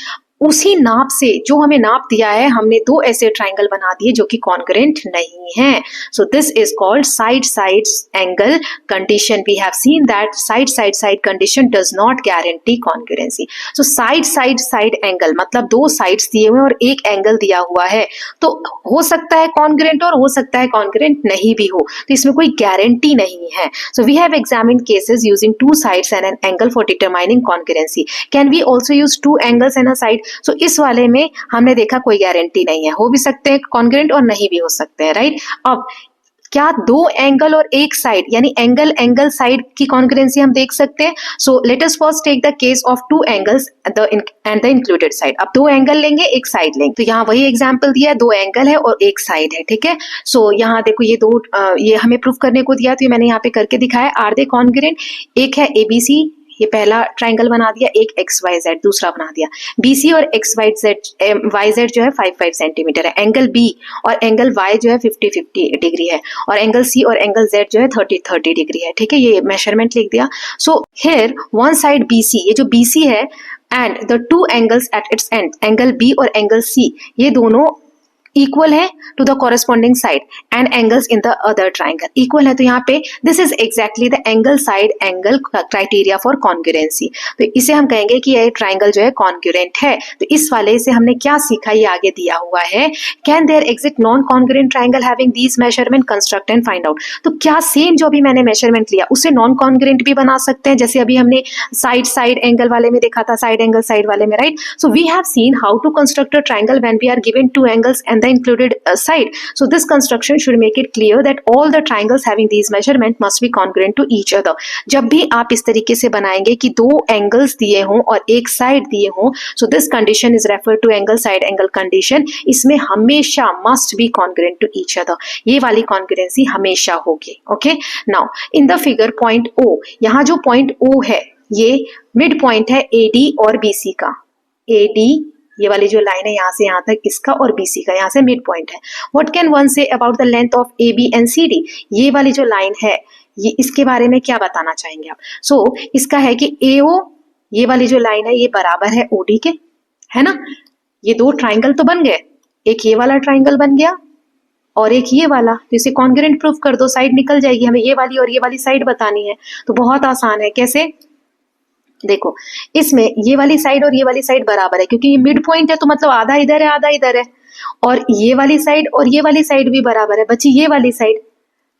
उसी नाप से जो हमें नाप दिया है, हमने दो ऐसे ट्राइंगल बना दिए जो कि कॉन्ग्रुएंट नहीं है. So this is called side side angle condition. We have seen that side side side condition does not guarantee congruency. So side side side angle मतलब दो साइड्स दिए हुए और एक एंगल दिया हुआ है, तो हो सकता है कॉन्ग्रुएंट और हो सकता है कॉन्ग्रुएंट नहीं भी हो, तो इसमें कोई गारंटी नहीं है. So we have examined cases using two sides and an angle for determining congruency. Can we also use two angles and a side. So इस वाले में हमने देखा कोई गारंटी नहीं है, हो भी सकते हैं कॉन्ग्रुएंट और नहीं भी हो सकते हैं, राइट. अब क्या दो एंगल और एक साइड यानी एंगल एंगल साइड की कॉन्ग्रुएंसी हम देख सकते हैं. So let us first take the case of two angles and the included side. अब दो एंगल लेंगे, एक साइड लेंगे. तो यहाँ वही एग्जांपल दिया है, दो एंगल है और एक साइड है. ठीक है, सो यहाँ देखो ये दो ये हमें प्रूफ करने को दिया, तो ये मैंने यहाँ पे करके दिखाया. Are they congruent? एक है ABC, ये पहला ट्राइंगल बना दिया, एक XYZ दूसरा बना दिया. BC और YZ जो है 5 सेंटीमीटर है. एंगल B और एंगल Y जो है 50 डिग्री है, और एंगल C और एंगल Z जो है 30 डिग्री है. ठीक है, ये मेजरमेंट लिख दिया. So here one side BC, ये जो BC है, and the two angles at its end, angle B और एंगल C, ये दोनों इक्वल है to the corresponding side and angles in the other triangle equal है. तो यहाँ पे this is exactly the angle side angle criteria for congruency. तो इसे हम कहेंगे कि ये ट्राइंगल जो है कॉन्ग्रुएंट है. तो इस वाले से हमने क्या सीखा, ये आगे दिया हुआ है. Can there exist non congruent triangle having these measurement, construct and find out. तो क्या सेम जो अभी मैंने मेजरमेंट लिया उसे नॉन कॉन्ग्रुएंट भी बना सकते हैं, जैसे अभी हमने साइड साइड एंगल वाले में देखा था, साइड एंगल साइड वाले में, right. So we have seen how to construct a triangle when we are given two angles and the included side. So this construction should make it clear that all the triangles having these measurement must be congruent to each other. जब भी आप इस तरीके से बनाएंगे कि दो angles दिए हों और एक साइड दिए हों, so this condition is referred to angle side angle condition. इसमें हमेशा must be congruent to each other. ये वाली congruency हमेशा होगी. Okay? Now in the figure point O, यहाँ जो point O है ये मिड पॉइंट है AD और BC का. AD ये वाली जो लाइन है यहाँ से यहाँ तक इसका, और BC का यहाँ से मिड पॉइंट है. What can one say about the length of AB and CD. ये वाली जो लाइन है ये इसके बारे में क्या बताना चाहेंगे आप. सो इसका है कि AO ये वाली जो लाइन है ये बराबर है OD के, है ना. ये दो ट्राइंगल तो बन गए, एक ये वाला ट्राइंगल बन गया और एक ये वाला, तो इसे कॉन्ग्रुएंट प्रूफ कर दो, साइड निकल जाएगी। हमें ये वाली और ये वाली साइड बतानी है, तो बहुत आसान है। कैसे? देखो, इसमें ये वाली साइड और ये वाली साइड बराबर है, क्योंकि ये मिड पॉइंट है, तो मतलब आधा इधर है आधा इधर है। और ये वाली साइड और ये वाली साइड भी बराबर है, बची ये वाली साइड।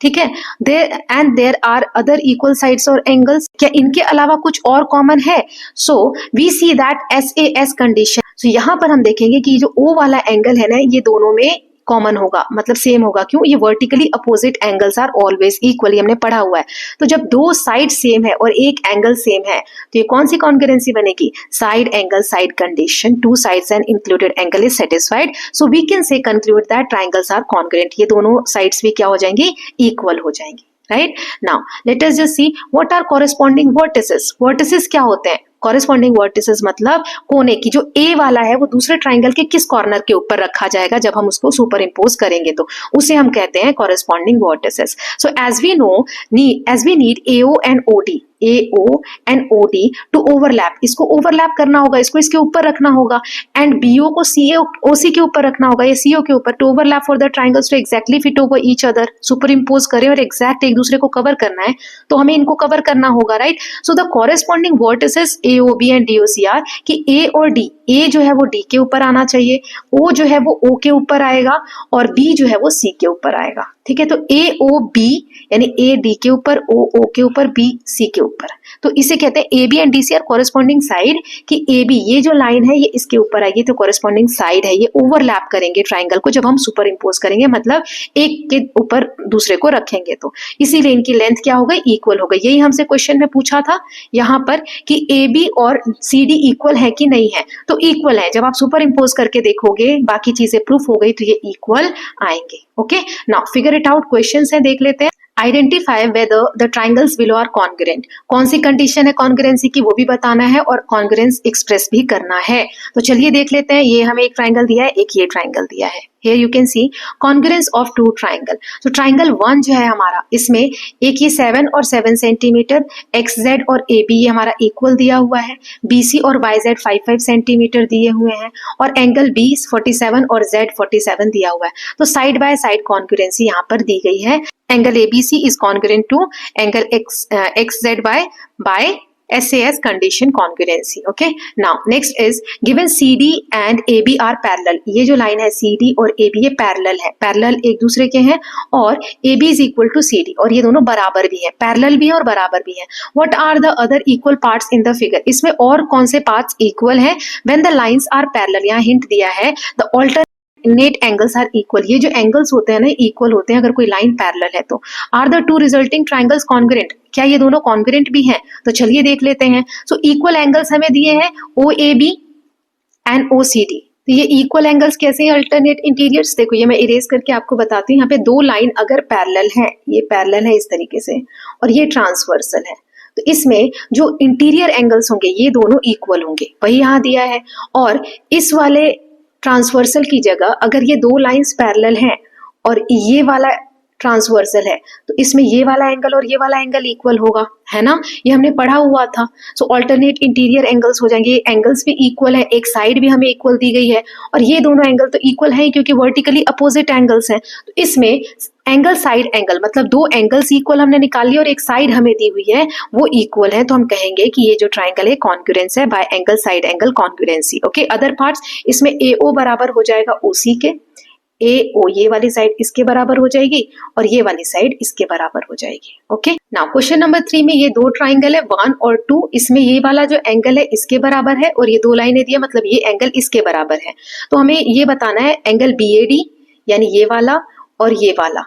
ठीक है, there are other equal sides और एंगल्स, क्या इनके अलावा कुछ और कॉमन है? So we see that SAS condition. So यहाँ पर हम देखेंगे कि जो O वाला एंगल है ना, ये दोनों में कॉमन होगा, मतलब सेम होगा। क्यों? ये vertically opposite angles are always equal, हमने पढ़ा हुआ है। तो जब दो साइड सेम है और एक एंगल सेम है, तो ये कौन सी कॉन्ग्रुएंसी बनेगी? Side angle side condition, two sides and included angle is satisfied, so we can say conclude that triangles are congruent. ये दोनों साइड्स भी क्या हो जाएंगी? इक्वल हो जाएंगी। Right, now let us just see what are corresponding vertices. Vertices क्या होते हैं? कॉरेस्पॉन्डिंग वर्टिसेस मतलब कोने की, जो A वाला है वो दूसरे ट्राइंगल के किस कॉर्नर के ऊपर रखा जाएगा जब हम उसको सुपर इम्पोज करेंगे, तो उसे हम कहते हैं corresponding vertices. So as we need AO and OD to overlap, इसको ओवरलैप करना होगा, इसको इसके ऊपर रखना होगा, एंड BO को OC के ऊपर रखना होगा, या CO के ऊपर, to overlap for the triangles to exactly fit over each other. Superimpose करें और एग्जैक्ट एक दूसरे को कवर करना है, तो हमें इनको कवर करना होगा। Right, so the corresponding vertices AOB and DOC are कि A और D, A जो है वो D के ऊपर आना चाहिए, O जो है वो O के ऊपर आएगा, और B जो है वो C के ऊपर आएगा। ठीक है, तो AOB यानी A D के ऊपर, O के ऊपर, B C के ऊपर, तो इसे कहते हैं AB and DC are corresponding side, कि AB ये जो लाइन है ये इसके ऊपर आएगी, तो कॉरेस्पॉन्डिंग साइड है, ये ओवरलैप करेंगे ट्राइंगल को जब हम सुपर इम्पोज करेंगे, मतलब एक के ऊपर दूसरे को रखेंगे, तो इसीलिए इनकी लेंथ क्या हो गई? इक्वल हो गई। यही हमसे क्वेश्चन में पूछा था यहाँ पर कि AB और CD इक्वल है कि नहीं है, तो इक्वल है। जब आप सुपर इम्पोज करके देखोगे, बाकी चीजें प्रूफ हो गई, तो ये इक्वल आएंगे। Okay, now figure it out, questions है, देख लेते हैं। Identify whether the triangles below are congruent, कौन सी कंडीशन है कॉन्ग्रुएंसी की वो भी बताना है और कॉन्ग्रुएंस एक्सप्रेस भी करना है। तो चलिए देख लेते हैं। ये हमें एक ट्राइंगल दिया है, एक ये ट्राइंगल दिया है। Here you can see congruence of two triangle. तो ट्राइंगल 1 जो है हमारा, इसमें एक ये 7 और 7 सेंटीमीटर, XZ और AB ये हमारा इक्वल दिया हुआ है, BC और YZ 5-5 सेंटीमीटर दिए हुए हैं, और एंगल B 47 और Z 47 दिया हुआ है। तो साइड बाय साइड कॉन्ग्रुएंसी यहाँ पर दी गई है। Angle ABC is congruent to angle XZ by SAS condition congruency. Okay, now next is given CD and AB are parallel. ये जो लाइन है CD और AB ये पैरेलल है, पैरेलल एक दूसरे के हैं, और AB is equal to CD, और ये दोनों बराबर भी है, पैरेलल भी है और बराबर भी है। What are the other equal parts in the figure? इसमें और कौन से पार्ट्स इक्वल हैं? When the lines are parallel, यहाँ हिंट दिया है, the alternate angles are equal. ये जो एंगल्स होते हैं ना, इक्वल होते हैं अगर कोई लाइन पैरेलल है तो। Are the two resulting triangles congruent, क्या ये दोनों कॉन्ग्रुएंट भी हैं? तो चलिए देख लेते हैं। सो इक्वल एंगल्स हमें दिए हैं OAB एंड OCD। तो ये इक्वल एंगल्स कैसे हैं? Alternate interiors. देखो, ये मैं इरेज करके आपको बताती हूँ। यहाँ पे दो लाइन अगर पैरेलल है, ये पैरेलल है इस तरीके से, और ये ट्रांसवर्सल है, तो इसमें जो इंटीरियर एंगल्स होंगे ये दोनों इक्वल होंगे, वही यहाँ दिया है। और इस वाले ट्रांसवर्सल की जगह अगर ये दो लाइंस पैरेलल हैं और ये वाला ट्रांसवर्सल है, तो इसमें ये वाला एंगल और ये वाला एंगल इक्वल होगा, है ना? ये हमने पढ़ा हुआ था। सो ऑल्टरनेट इंटीरियर एंगल्स हो जाएंगे। एंगल्स भी इक्वल है, एक साइड भी हमें इक्वल दी गई है, और ये दोनों एंगल तो इक्वल है क्योंकि वर्टिकली अपोजिट एंगल्स हैं। तो इसमें एंगल साइड एंगल, मतलब दो एंगल्स इक्वल हमने निकाल लिया और एक साइड हमें दी हुई है वो इक्वल है, तो हम कहेंगे कि ये जो ट्राइंगल है कॉन्ग्रुएंस है bye angle side angle congruency. Okay, other parts, इसमें AO बराबर हो जाएगा OC के, AO ये वाली साइड इसके बराबर हो जाएगी और ये वाली साइड इसके बराबर हो जाएगी। ओके, नाउ क्वेश्चन नंबर 3 में ये दो ट्राइंगल है 1 और 2, इसमें ये वाला जो एंगल है इसके बराबर है और ये दो लाइनें दी है, मतलब ये एंगल इसके बराबर है। तो हमें ये बताना है एंगल BAD यानी ये वाला और ये वाला,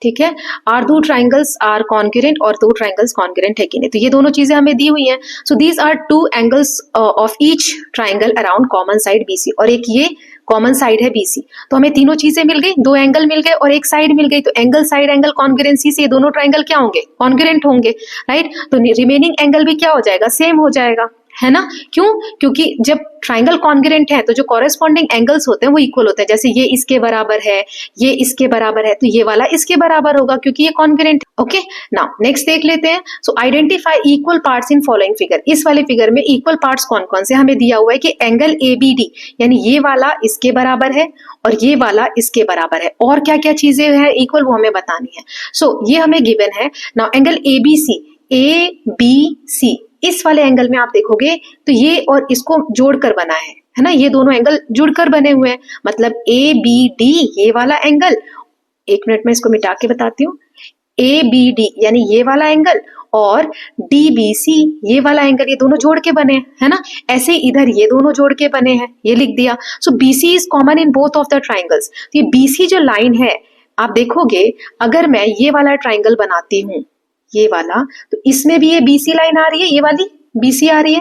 ठीक है। आर दो ट्राइंगल्स आर कॉन्ग्रुएंट, और दो ट्राइंगल्स कॉन्ग्रुएंट है कि नहीं, तो ये दोनों चीजें हमें दी हुई हैं। So these are two angles of each triangle around common side BC, और एक ये कॉमन साइड है BC। तो हमें तीनों चीजें मिल गई, दो एंगल मिल गए और एक साइड मिल गई, तो एंगल साइड एंगल कॉन्ग्रुएंसी से ये दोनों ट्राइंगल क्या होंगे? कॉन्ग्रुएंट होंगे, राइट। तो रिमेनिंग एंगल भी क्या हो जाएगा? सेम हो जाएगा, है ना। क्यों? क्योंकि जब ट्राइंगल कॉन्ग्रुएंट है तो जो कॉरेस्पॉन्डिंग एंगल्स होते हैं वो इक्वल होते हैं। जैसे ये इसके बराबर है, ये इसके बराबर है, तो ये वाला इसके बराबर होगा क्योंकि ये कॉन्ग्रुएंट है। ओके, नाउ नेक्स्ट देख लेते हैं। सो identify equal parts in following figure. इस वाले फिगर में इक्वल पार्ट्स कौन कौन से हमें दिया हुआ है कि एंगल एबीडी, यानी ये वाला इसके बराबर है और ये वाला इसके बराबर है, और क्या क्या चीजें हैं इक्वल वो हमें बतानी है। सो ये हमें गिवन है। Now angle ABC, A B C, इस वाले एंगल में आप देखोगे तो ये और इसको जोड़कर बना है ना, ये दोनों एंगल जुड़कर बने हुए हैं, मतलब ए बी डी ये वाला एंगल, एक मिनट में इसको मिटा के बताती हूँ, ए बी डी यानी ये वाला एंगल और डी बी सी ये वाला एंगल, ये दोनों जोड़ के बने है ना। ऐसे इधर ये दोनों जोड़ के बने हैं, ये लिख दिया। So BC is common in both of the triangles. तो ये बीसी जो लाइन है आप देखोगे, अगर मैं ये वाला ट्राइंगल बनाती हूँ ये वाला, तो इसमें भी ये बीसी लाइन आ रही है, ये वाली बीसी आ रही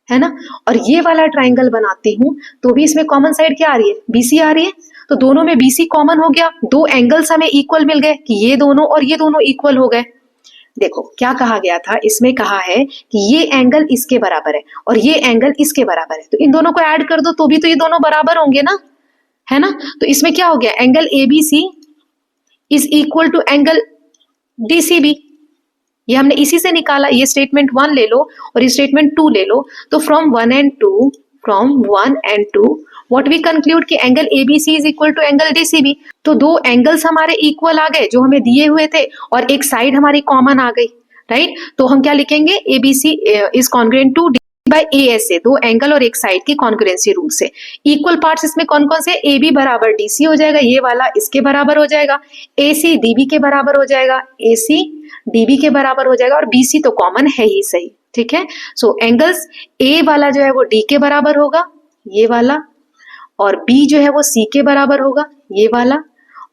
है ना। और ये वाला ट्राइंगल बनाती हूँ तो भी इसमें कॉमन साइड क्या आ रही है, बीसी आ रही है। तो दोनों में बीसी कॉमन हो गया, दो एंगल्स हमें इक्वल मिल गए कि ये दोनों और ये दोनों इक्वल हो गए। देखो क्या कहा गया था, इसमें कहा है कि ये एंगल इसके बराबर है और ये एंगल इसके बराबर है, तो इन दोनों को ऐड कर दो तो भी तो ये दोनों बराबर होंगे ना, है ना। तो इसमें क्या हो गया, angle ABC is equal to angle DCB, ये हमने इसी से निकाला। ये स्टेटमेंट 1 ले लो और ये स्टेटमेंट 2 ले लो, तो from 1 and 2 what we conclude कि angle ABC is equal to angle DCB. तो दो एंगल्स हमारे इक्वल आ गए जो हमें दिए हुए थे और एक साइड हमारी कॉमन आ गई, राइट। तो हम क्या लिखेंगे, ABC is congruent to by ASA, दो एंगल और एक साइड की कॉन्ग्रुएंसी रूल से। इक्वल पार्ट्स इसमें कौन कौन से, एबी बराबर डीसी हो जाएगा, ये वाला इसके बराबर हो जाएगा, एसी डीबी के बराबर हो जाएगा, एसी डीबी के बराबर हो जाएगा, और बीसी तो कॉमन है ही सही, ठीक है। सो एंगल्स ए वाला जो है वो डी के बराबर होगा, ये वाला, और बी जो है वो सी के बराबर होगा, ये वाला,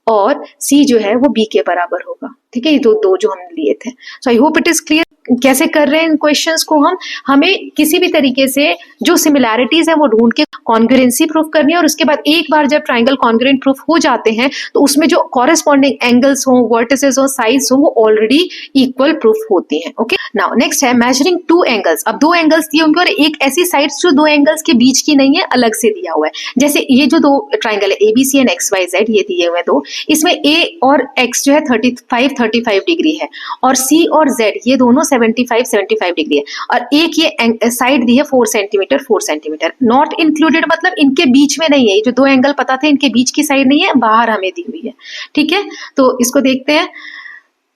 और सी जो है वो बी के बराबर होगा, ठीक है। ये दो जो हम लिए थे। So I hope it is clear कैसे कर रहे हैं इन क्वेश्चंस को हम। हमें किसी भी तरीके से जो सिमिलैरिटीज है वो ढूंढ के कॉन्ग्रुएंसी प्रूफ करनी है, और उसके बाद एक बार जब ट्राइंगल कॉन्ग्रुएंट प्रूफ हो जाते हैं तो उसमें जो कॉरेस्पॉन्डिंग एंगल्स हो, वर्टिसेस हो, साइड्स हो, वो ऑलरेडी इक्वल प्रूफ होती हैं। ओके, नाउ नेक्स्ट है मेजरिंग टू एंगल्स। अब दो एंगल्स दिए होंगे और एक ऐसी साइड्स जो दो एंगल्स के बीच की नहीं है, अलग से दिया हुआ है। जैसे ये जो दो ट्राइंगल है ABC and X Y Z, ये दिए हुए हैं दो, इसमें ए और एक्स जो है 35 डिग्री है, और सी और जेड ये दोनों 75 डिग्री है, और एक ये साइड दी है 4 सेंटीमीटर। नॉट इंक्लूडेड मतलब इनके बीच में नहीं है, ये जो दो एंगल पता थे इनके बीच की साइड नहीं है, बाहर हमें दी हुई है, ठीक है। तो इसको देखते हैं,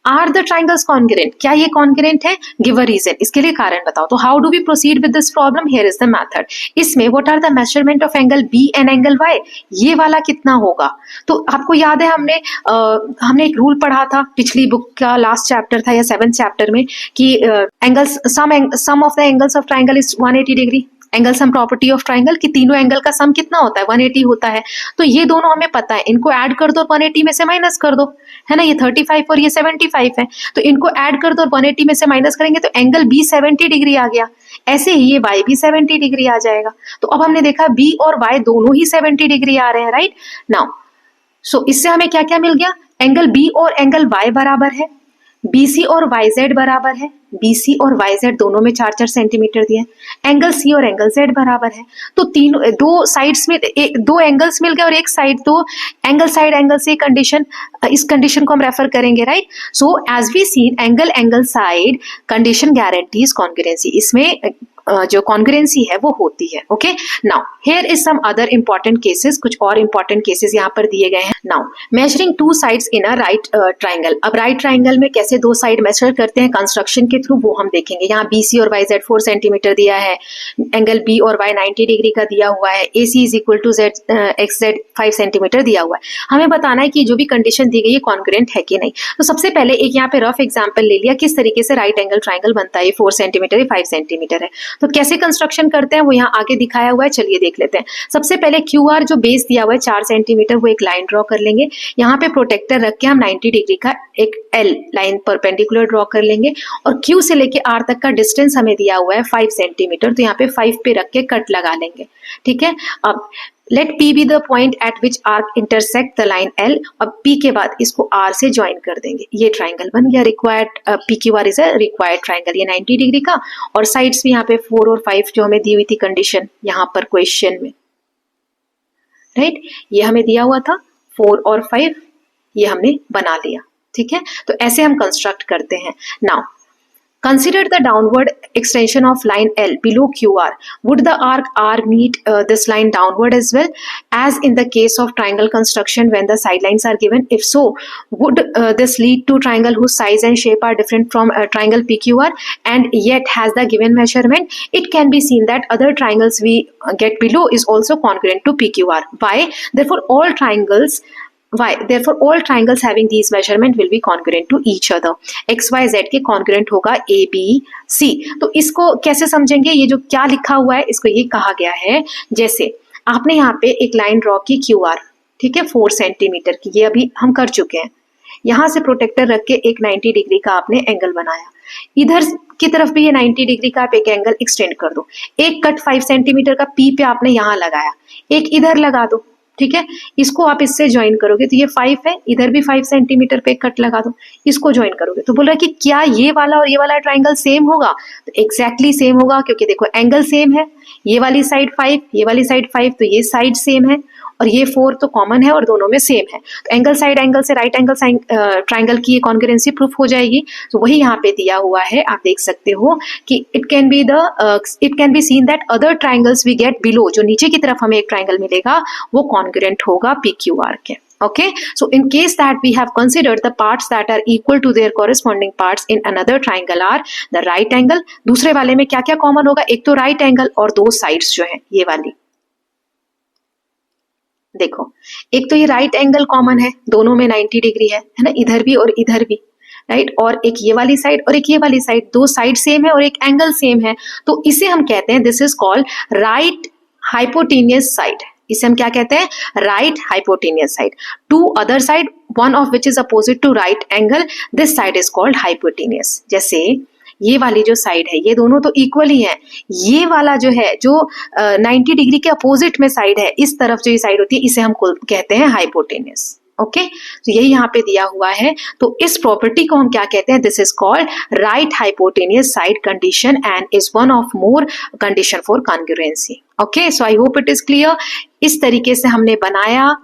आर द ट्राइंगल्स कॉन्ग्रुएंट, क्या ये कॉन्ग्रुएंट है, गिव अ रीजन, इसके लिए कारण बताओ। तो how do we proceed with this problem, here is the method. इसमें what are the measurement of angle B and angle Y, ये वाला कितना होगा। तो आपको याद है हमने एक रूल पढ़ा था पिछली बुक का लास्ट चैप्टर था या 7th चैप्टर में कि angles sum of the angles of triangle is 180 degree. Angle sum property of triangle कि तीनों एंगल का सम कितना होता है, 180 होता है। तो ये दोनों हमें पता है, इनको ऐड कर दो और 180 में से माइनस कर दो, है ना। ये 35 और ये 75 है, तो इनको ऐड कर दो और 180 में से माइनस करेंगे तो एंगल बी 70 डिग्री आ गया। ऐसे ही ये वाई भी 70 डिग्री आ जाएगा। तो अब हमने देखा बी और वाई दोनों ही 70 डिग्री आ रहे हैं, राइट। नाउ सो इससे हमें क्या क्या मिल गया, एंगल बी और एंगल वाई बराबर है, बीसी और वाई जेड बराबर है, बीसी और वाई जेड दोनों में 4-4 सेंटीमीटर दिए, एंगल सी और एंगल जेड बराबर है। तो दो साइड्स में दो एंगल्स मिल गए और एक साइड, दो एंगल साइड एंगल से कंडीशन, इस कंडीशन को हम रेफर करेंगे, right. So as we seen angle side condition guarantees congruency, इसमें जो कॉन्ग्रुएंसी है वो होती है। Okay, now here is some other important cases, कुछ और इंपॉर्टेंट केसेस यहाँ पर दिए गए हैं। Now measuring two sides in a right triangle. अब राइट ट्राइंगल में कैसे दो साइड मेजर करते हैं कंस्ट्रक्शन के थ्रू, वो हम देखेंगे। यहाँ बीसी और वाई जेड 4 सेंटीमीटर दिया है, एंगल बी और वाई 90 डिग्री का दिया हुआ है, AC is equal to X Z 5 centimetre दिया हुआ है। हमें बताना है कि जो भी कंडीशन दी गई है कॉन्ग्रुएंट है कि नहीं। तो सबसे पहले एक यहाँ पे रफ एग्जाम्पल ले लिया किस तरीके से राइट एंगल ट्राइंगल बनता है। 4 सेंटीमीटर 5 सेंटीमीटर है, तो कैसे कंस्ट्रक्शन करते हैं वो यहाँ आगे दिखाया हुआ है, चलिए देख लेते हैं। सबसे पहले क्यू आर जो बेस दिया हुआ है 4 सेंटीमीटर, वो एक लाइन ड्रॉ कर लेंगे। यहाँ पे प्रोटेक्टर रख के हम 90 डिग्री का एक एल लाइन परपेंडिकुलर ड्रॉ कर लेंगे, और क्यू से लेके आर तक का डिस्टेंस हमें दिया हुआ है 5 सेंटीमीटर, तो यहाँ पे 5 पे रख के कट लगा लेंगे, ठीक है। अब let P be the point at which arc intersect the line L, और P के बाद इसको R से ज्वाइन कर देंगे, ये ट्राइंगल बन गया required, PQR is a required triangle, ये 90 डिग्री का, और साइड्स भी यहाँ पे 4 और 5 जो हमें दी हुई थी कंडीशन यहाँ पर क्वेश्चन में, राइट, ये हमें दिया हुआ था 4 और 5, ये हमने बना लिया, ठीक है। तो ऐसे हम कंस्ट्रक्ट करते हैं। Now consider the downward extension of line L below QR. Would the arc R meet this line downward as well as in the case of triangle construction when the sidelines are given? If so, would this lead to triangle whose size and shape are different from triangle PQR and yet has the given measurement? It can be seen that other triangles we get below is also congruent to PQR. Why? Therefore, all triangles having these measurement will be congruent to each other. X, Y, Z के congruent होगा A, B, C. तो इसको कैसे समझेंगे? ये जो क्या लिखा हुआ है इसको ये कहा गया है, जैसे आपने यहाँ पे एक लाइन ड्रॉ की QR, ठीक है, 4 सेंटीमीटर की, ये अभी हम कर चुके हैं। यहाँ से प्रोटेक्टर रख के एक 90 डिग्री का आपने एंगल बनाया, इधर की तरफ भी ये 90 डिग्री का आप एक एंगल एक्सटेंड कर दो, एक कट 5 सेंटीमीटर का P पे आपने यहाँ लगाया, एक इधर लगा दो, ठीक है, इसको आप इससे ज्वाइन करोगे तो ये 5 है, इधर भी 5 सेंटीमीटर पे कट लगा दो, इसको ज्वाइन करोगे तो बोल रहा है कि क्या ये वाला और ये वाला ट्राइंगल सेम होगा? तो एग्जैक्टली सेम होगा, क्योंकि देखो एंगल सेम है, ये वाली साइड 5, ये वाली साइड 5, तो ये साइड सेम है, और ये 4 तो कॉमन है और दोनों में सेम है, तो एंगल साइड एंगल से राइट एंगल ट्राइंगल की ये कॉन्ग्रुएंसी प्रूफ हो जाएगी। तो वही यहाँ पे दिया हुआ है, आप देख सकते हो कि it can be seen that other triangles we get below, जो नीचे की तरफ हमें एक ट्राइंगल मिलेगा वो कॉन्ग्रुएंट होगा PQR के। Okay, so in case that we have considered the parts that are equal to their corresponding parts in another triangle are the right angle, दूसरे वाले में क्या क्या कॉमन होगा? एक तो राइट एंगल और दो साइड्स जो है ये वाली, देखो एक तो ये राइट एंगल कॉमन है, दोनों में 90 डिग्री है ना, इधर भी और इधर भी, राइट, और एक ये वाली साइड और एक ये वाली साइड, दो साइड सेम है और एक एंगल सेम है, तो इसे हम कहते हैं, this is called right hypotenuse side. इसे हम क्या कहते हैं? Right hypotenuse side. Two other side, one of which is opposite to right angle, this side is called hypotenuse. जैसे ये वाली जो साइड है, ये दोनों तो इक्वल ही है, ये वाला जो है जो 90 डिग्री के अपोजिट में साइड है, इस तरफ जो ये साइड होती है इसे हम कहते हैं हाइपोटेनियस। ओके, तो यही यहाँ पे दिया हुआ है, तो इस प्रॉपर्टी को हम क्या कहते हैं? This is called right hypotenuse side condition and is one of more condition for congruency. Okay, so I hope it is clear. इस तरीके से हमने बनाया,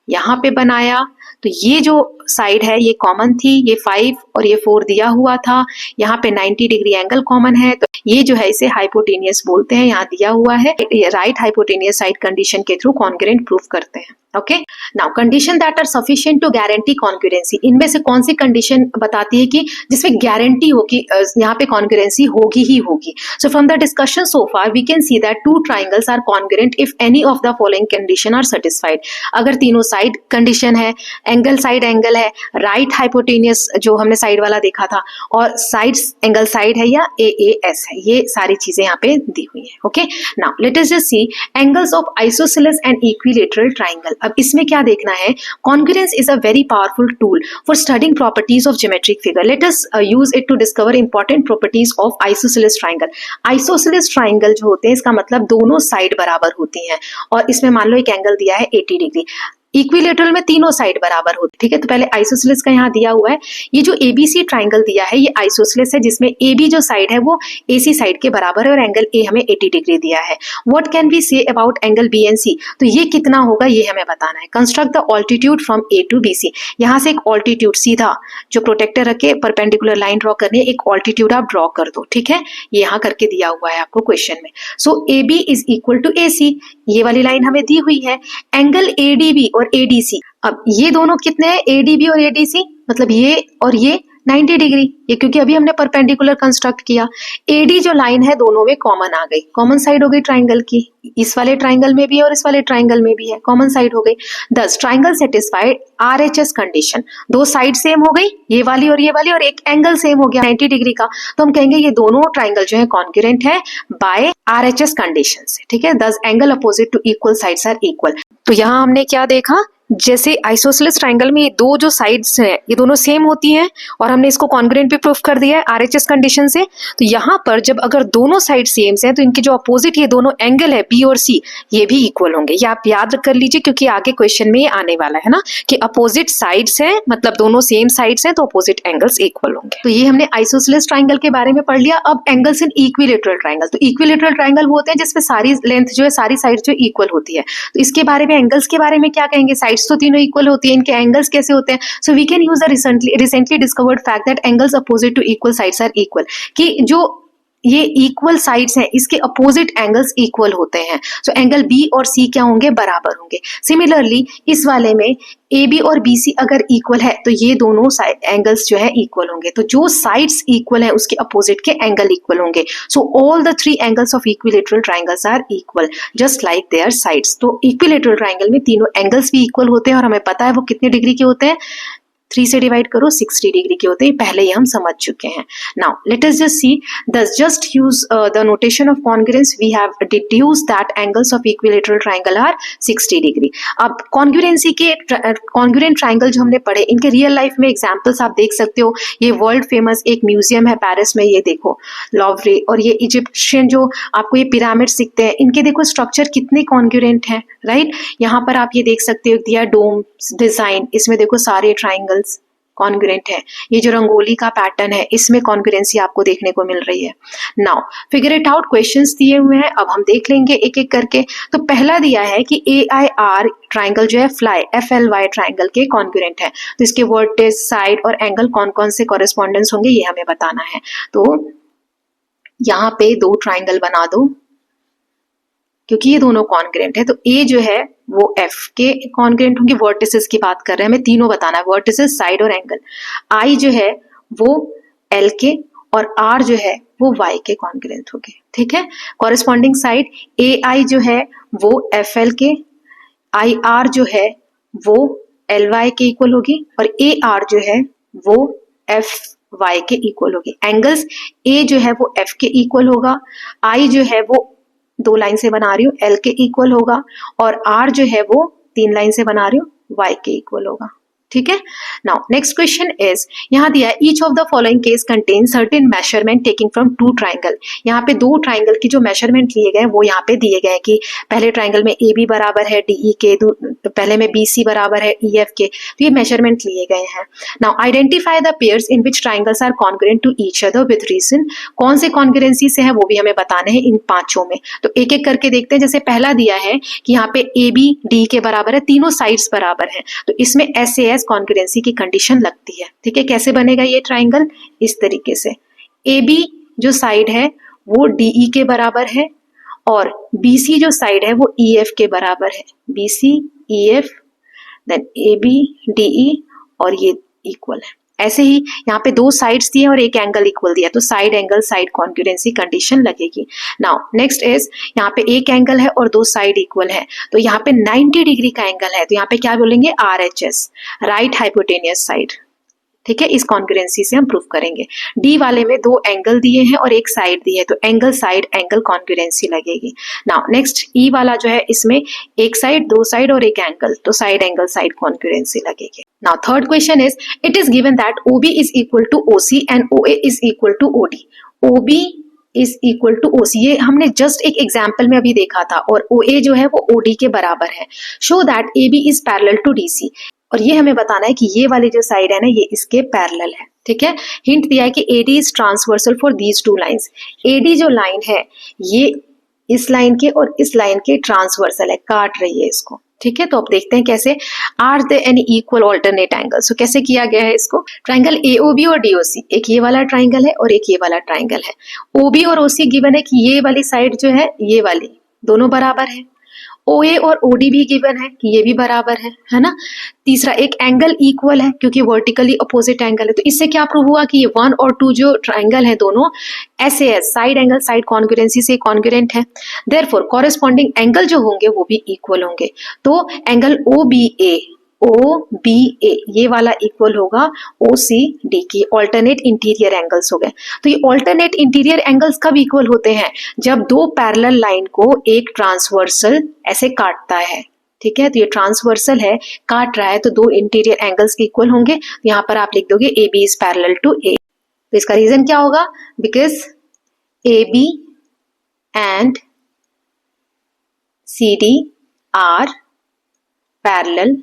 यहाँ पे बनाया, तो ये जो साइड है ये कॉमन थी, ये 5 और ये 4 दिया हुआ था, यहाँ पे 90 डिग्री एंगल कॉमन है, तो ये जो है इसे हाइपोटेनियस बोलते हैं, यहाँ दिया हुआ है, राइट हाइपोटेनियस साइड कंडीशन के थ्रू कॉन्ग्रुएंट प्रूफ करते हैं। Okay, now condition that are sufficient to guarantee congruency, इनमें से कौन सी कंडीशन बताती है कि जिसमें गारंटी हो कि यहाँ पे कॉन्ग्रुएंसी होगी ही होगी? So from the discussion so far we can see that two triangles are congruent if any of the following condition are satisfied. अगर तीनों साइड कंडीशन है, एंगल साइड एंगल है, राइट हाइपोटेनियस जो हमने साइड वाला देखा था, और साइड एंगल साइड है या AAS है, ये सारी चीजें यहाँ पे दी हुई है। Okay, now let us just see angles of isosceles and equilateral triangle. अब इसमें क्या देखना है? Congruence is a very powerful tool for studying properties of geometric figure. Let us use it to discover important properties of isosceles triangle. Isosceles triangle जो होते हैं, इसका मतलब दोनों साइड बराबर होती हैं, और इसमें मान लो एक एंगल दिया है 80 डिग्री। इक्विलेटरल में तीनों साइड बराबर होती है, ठीक है। तो पहले आइसोसेलेस का यहाँ दिया हुआ है, ये जो ABC ट्राइंगल दिया है ये आइसोसेलेस है, जिसमें AB जो साइड है वो AC साइड के बराबर है और एंगल A हमें 80 डिग्री दिया है। What can we say about angle BNC? तो ये कितना होगा ये हमें बताना है। Construct the altitude from A to BC। यहाँ से एक ऑल्टीट्यूड सीधा जो प्रोटेक्टर रख के परपेंडिकुलर लाइन ड्रॉ करनी है, एक ऑल्टीट्यूड आप ड्रॉ कर दो, ठीक है, ये यहाँ करके दिया हुआ है आपको क्वेश्चन में। So AB is equal to AC, ये वाली लाइन हमें दी हुई है। एंगल ADB और ADC, अब ये दोनों कितने हैं? ADB और ADC, मतलब ये और ये 90 डिग्री, ये क्योंकि अभी हमने परपेंडिकुलर कंस्ट्रक्ट किया। AD जो लाइन है दोनों में कॉमन आ गई, कॉमन साइड हो गई ट्राइंगल की, इस वाले ट्राइंगल में भी और इस वाले ट्राइंगल में भी है, कॉमन साइड हो गई। दस ट्राइंगल सेटिस्फाइड RHS कंडीशन, दो साइड सेम हो गई, ये वाली और एक एंगल सेम हो गया 90 डिग्री का, तो हम कहेंगे ये दोनों ट्राइंगल जो है कॉन्ग्रुएंट है बाय RHS कंडीशन से, ठीक है। Thus angle opposite to equal sides are equal. तो यहाँ हमने क्या देखा जैसे आइसोसेलेस ट्राइंगल में ये दो जो साइड्स हैं ये दोनों सेम होती हैं और हमने इसको कॉन्ग्रुएंट भी प्रूफ कर दिया है आरएचएस कंडीशन से। तो यहाँ पर जब अगर दोनों साइड सेम हैं तो इनके जो अपोजिट ये दोनों एंगल है बी और सी ये भी इक्वल होंगे। ये आप याद कर लीजिए क्योंकि आगे क्वेश्चन में ये आने वाला है ना कि अपोजिट साइड्स हैं मतलब दोनों सेम साइड्स हैं तो अपोजिट एंगल्स इक्वल होंगे। तो ये हमने आइसोसेलेस ट्राइंगल के बारे में पढ़ लिया। अब एंगल्स इन इक्विलेटरल ट्राइंगल। तो इक्विलेटरल ट्राइंगल वो होते हैं जिसमें सारी लेंथ जो है सारी साइड जो इक्वल होती है। तो इसके बारे में एंगल्स के बारे में क्या कहेंगे, साइड्स तो तीनों इक्वल होती है, इनके एंगल्स कैसे होते हैं। So we can use the recently discovered fact that angles opposite to equal sides are equal, कि जो ये इक्वल साइड्स हैं इसके अपोजिट एंगल्स इक्वल होते हैं। सो एंगल बी और सी क्या होंगे, बराबर होंगे। सिमिलरली इस वाले में ए बी और बी सी अगर इक्वल है तो ये दोनों एंगल्स जो है इक्वल होंगे। तो जो साइड्स इक्वल है उसके अपोजिट के एंगल इक्वल होंगे। So all the three angles of equilateral triangles are equal just like their sides. तो इक्विलेटरल ट्राइंगल में तीनों एंगल्स भी इक्वल होते हैं और हमें पता है वो कितने डिग्री के होते हैं, 3 से डिवाइड करो 60 डिग्री के होते हैं। पहले ही हम समझ चुके हैं। Now let us just see thus just use the notation of congruence we have deduce that angles of equilateral triangle are 60 degree. अब कॉन्ग्रुएंसी के कॉन्ग्रुएंट ट्राइंगल जो हमने पढ़े इनके रियल लाइफ में एग्जांपल्स आप देख सकते हो। ये वर्ल्ड फेमस एक म्यूजियम है पेरिस में, ये देखो लॉवरे, और ये इजिप्शियन जो आपको ये पिरामिड्स दिखते हैं इनके देखो स्ट्रक्चर कितने कॉन्ग्रुएंट हैं, राइट। यहाँ पर आप ये देख सकते हो दिया डोम डिजाइन, इसमें देखो सारे ट्राइंगल्स कॉन्ग्रुएंट है। ये जो रंगोली का पैटर्न है इसमें कॉन्ग्रुएंसी आपको देखने को मिल रही है। Now figure it out, questions दिए हुए हैं, अब हम देख लेंगे एक एक करके। तो पहला दिया है कि AIR ट्राइंगल जो है फ्लाई FLY ट्राइंगल के कॉन्ग्रुएंट है। तो इसके वर्टेक्स, साइड और एंगल कौन कौन से कॉरेस्पॉन्डेंस होंगे ये हमें बताना है। तो यहाँ पे दो ट्राइंगल बना दो क्योंकि ये दोनों कॉन्ग्रुएंट है। तो A जो है वो F के कॉन्ग्रुएंट होंगे, वर्टिसेस की बात कर रहे हैं, हमें तीनों बताना है, वर्टिसेस, साइड और एंगल। I जो है वो L के और R जो है वो Y के कॉन्ग्रुएंट होंगे, ठीक है। कॉरेस्पॉन्डिंग साइड AI जो है वो FL के, IR जो है वो LY के इक्वल होगी और AR जो है वो FY के इक्वल होगी। एंगल्स A जो है वो F के इक्वल होगा, I जो है वो 2 लाइन से बना रही हूँ L के इक्वल होगा और R जो है वो 3 लाइन से बना रही हूँ Y के इक्वल होगा, ठीक है। नाउ नेक्स्ट क्वेश्चन इज, यहाँ दिया है each of the following case contain certain measurement taking from 2 triangle. यहाँ पे 2 ट्राइंगल की जो मेजरमेंट लिए गए वो यहाँ पे दिए गए कि पहले ट्राइंगल में AB बराबर है DE के, पहले में BC बराबर है EF के। तो ये मेजरमेंट लिए गए हैं। Now identify the pairs in which triangles are congruent to each other with reason. कौन से कॉन्ग्रुएंसी से है वो भी हमें बताने हैं इन पांचों में। तो एक एक करके देखते हैं। जैसे पहला दिया है कि यहाँ पे AB D के बराबर है, तीनों साइड्स बराबर हैं, तो इसमें SAS कॉन्ग्रुएंसी की कंडीशन लगती है, ठीक है। कैसे बनेगा ये ट्राइंगल, इस तरीके से AB जो साइड है वो DE के बराबर है और BC जो साइड है वो EF के बराबर है। BC EF then AB DE और ये इक्वल है। ऐसे ही यहाँ पे 2 साइड्स दिए और एक एंगल इक्वल दिया तो side angle side congruency condition लगेगी। नाउ नेक्स्ट इज, यहाँ पे एक एंगल है और 2 साइड इक्वल है तो यहाँ पे 90 डिग्री का एंगल है तो यहाँ पे क्या बोलेंगे, RHS, राइट हाइपोटेनियस साइड, ठीक है। इस कॉन्ग्रुएंसी से हम प्रूफ करेंगे। डी वाले में 2 एंगल दिए हैं और एक साइड दी है तो एंगल साइड एंगल कॉन्ग्रुएंसी लगेगी। नाउ नेक्स्ट ई वाला जो है इसमें एक साइड, 2 साइड और एक एंगल तो साइड एंगल साइड कॉन्ग्रुएंसी लगेगी। Now third question is, it is given that OB is equal to OC and OA is equal to OD। OB is equal to OC, ये हमने just एक example में अभी देखा था, और OA जो है वो OD के बराबर है। Show that AB is parallel to DC, और ये हमें बताना है कि ये वाली जो साइड है ना ये इसके पैरेलल है, ठीक है। हिंट दिया है कि AD is transversal for these 2 lines. AD जो लाइन है ये इस लाइन के और इस लाइन के ट्रांसवर्सल है, काट रही है इसको, ठीक है। तो अब देखते हैं कैसे। Are they any equal alternate angle, so कैसे किया गया है इसको। ट्राइंगल AOB और DOC, एक ये वाला ट्राइंगल है और एक ये वाला ट्राइंगल है। OB और OC गिवन है कि ये वाली साइड जो है ये वाली दोनों बराबर है। OA और OD भी गिवन है कि ये भी बराबर है ना। तीसरा, एक एंगल इक्वल है क्योंकि वर्टिकली अपोजिट एंगल है। तो इससे क्या प्रूव हुआ कि ये 1 और 2 जो ट्राइंगल है दोनों SAS, side angle side congruency से कॉन्ग्रुएंट है। देयरफॉर कॉरेस्पॉन्डिंग एंगल जो होंगे वो भी इक्वल होंगे। तो एंगल OBA ये वाला इक्वल होगा OCD की। ऑल्टरनेट इंटीरियर एंगल्स हो गए। तो ये ऑल्टरनेट इंटीरियर एंगल्स कब इक्वल होते हैं, जब 2 पैरेलल लाइन को एक ट्रांसवर्सल ऐसे काटता है, ठीक है। तो ये ट्रांसवर्सल है, काट रहा है, तो दो इंटीरियर एंगल्स इक्वल होंगे। तो यहाँ पर आप लिख दोगे A B is parallel to A. तो इसका रीजन क्या होगा? Because A B and C D are parallel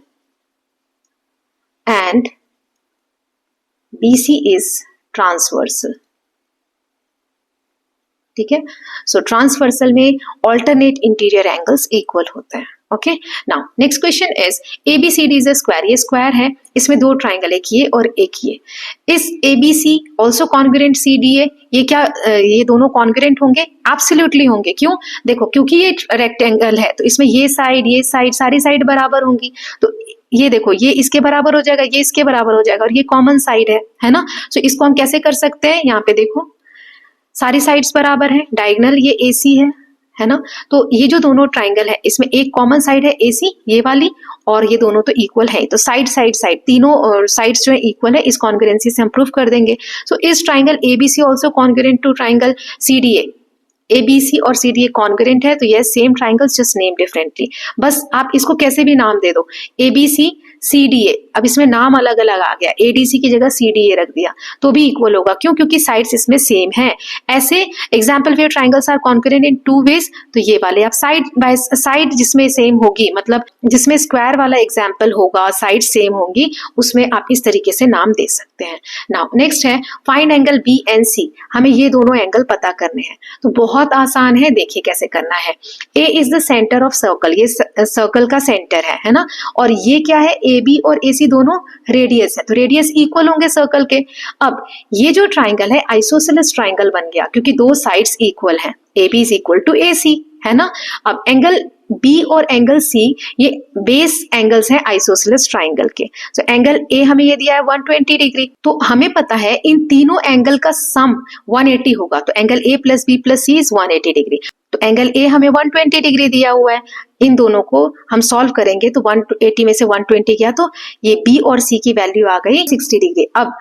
and BC is transversal। ठीक है। सो ट्रांसवर्सल में ऑल्टरनेट इंटीरियर एंगल्स इक्वल होते हैं। Okay, now next question is ABCD is a square. ये स्क्वायर है, इसमें दो ट्राइंगल, एक ये और एक ये। इस ABC ऑल्सो कॉन्ग्रुएंट CDA, ये क्या ये दोनों कॉन्ग्रुएंट होंगे? एब्सोल्युटली होंगे। क्यों? देखो, क्योंकि ये रेक्टेंगल है तो इसमें ये साइड सारी साइड बराबर होंगी। तो ये देखो, ये इसके बराबर हो जाएगा, ये इसके बराबर हो जाएगा, और ये कॉमन साइड है ना। सो इसको हम कैसे कर सकते हैं? यहाँ पे देखो, सारी साइड्स बराबर है, डायगोनल ये AC है ना। तो ये जो दोनों ट्राइंगल है, इसमें एक कॉमन साइड है AC ये वाली, और ये दोनों तो इक्वल है। तो साइड तीनों साइड्स जो है इक्वल है। इस कॉन्ग्रुएंसी से हम प्रूफ कर देंगे। So is triangle ABC also congruent to triangle CDA। ABC और CDA कॉन्ग्रुएंट है, तो ये same triangles just name differently. बस आप इसको कैसे भी नाम दे दो, ABC CDA। अब इसमें नाम अलग अलग आ गया, ADC की जगह CDA रख दिया तो भी इक्वल होगा। क्यों? क्योंकि साइड्स इसमें सेम है। ऐसे example where triangles are concurrent in two ways, तो ये वाले आप साइड बाय साइड जिसमें सेम होगी, मतलब जिसमें स्क्वायर वाला एग्जाम्पल होगा, साइड सेम होंगी, उसमें आप इस तरीके से नाम दे सकते हैं। नाउ नेक्स्ट है फाइंड एंगल BNC। हमें ये दोनों एंगल पता करने हैं, तो बहुत आसान है, देखिए कैसे करना है। A is the centre of circle, ये सर्कल का सेंटर है ना। और ये क्या है? AB और AC दोनों रेडियस है, तो रेडियस इक्वल होंगे सर्कल के। अब ये जो ट्राइंगल है आइसोसेलेस ट्राइंगल बन गया, क्योंकि दो साइड्स इक्वल हैं। AB is equal to AC है ना। अब एंगल B और एंगल C ये बेस एंगल्स हैं आइसोसेलेस ट्राइंगल के। तो एंगल A हमें ये दिया है 120 डिग्री, तो हमें पता है इन तीनों एंगल का सम 180 होगा। तो angle A plus B plus C is 180 degree. तो एंगल A हमें 120 डिग्री दिया हुआ है। इन दोनों को हम सॉल्व करेंगे तो 180 में से 120 गया, तो ये B और C की वैल्यू आ गई 60 डिग्री। अब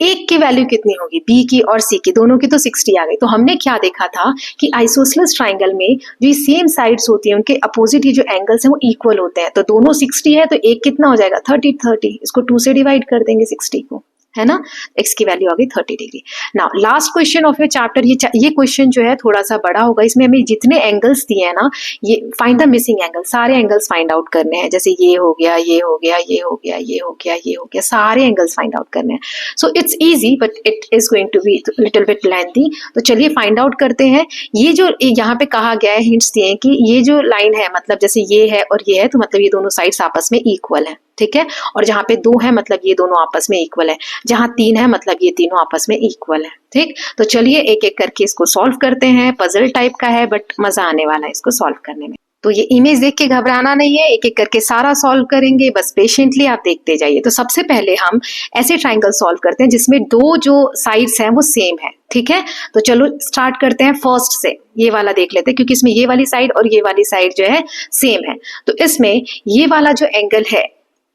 एक की वैल्यू कितनी होगी? B की और C की, दोनों की तो 60 आ गई। तो हमने क्या देखा था कि आइसोसेलेस ट्राइंगल में जो सेम साइड्स होती हैं उनके अपोजिट ये जो एंगल्स हैं वो इक्वल होते हैं। तो दोनों 60 है, तो एक कितना हो जाएगा? 30। इसको 2 से डिवाइड कर देंगे 60 को, है ना। x की वैल्यू आ गई 30 degree. Now last question of your chapter, ये क्वेश्चन जो है थोड़ा सा बड़ा होगा। इसमें हमें जितने एंगल्स दिए हैं ना, ये फाइंड द मिसिंग एंगल, सारे एंगल्स फाइंड आउट करने हैं। जैसे ये हो गया, ये हो गया, ये हो गया, ये हो गया, ये हो गया, सारे एंगल्स फाइंड आउट करने हैं। So it's easy but it is going to be little bit lengthy. तो चलिए फाइंड आउट करते हैं। ये जो यहाँ पे कहा गया है, हिंट्स दिए हैं कि ये जो लाइन है, मतलब जैसे ये है और ये है, तो मतलब ये दोनों साइड्स आपस में इक्वल है, ठीक है। और जहां पे 2 है मतलब ये दोनों आपस में इक्वल है, जहां 3 है मतलब ये तीनों आपस में इक्वल है, ठीक। तो चलिए एक एक करके इसको सॉल्व करते हैं। पजल टाइप का है बट मजा आने वाला है इसको सॉल्व करने में। तो ये इमेज देख के घबराना नहीं है, एक एक करके सारा सॉल्व करेंगे, बस पेशेंटली आप देखते जाइए। तो सबसे पहले हम ऐसे ट्राइंगल सॉल्व करते हैं जिसमें दो जो साइड्स हैं वो सेम है, ठीक है। तो चलो स्टार्ट करते हैं फर्स्ट से। ये वाला देख लेते हैं क्योंकि इसमें ये वाली साइड और ये वाली साइड जो है सेम है। तो इसमें ये वाला जो एंगल है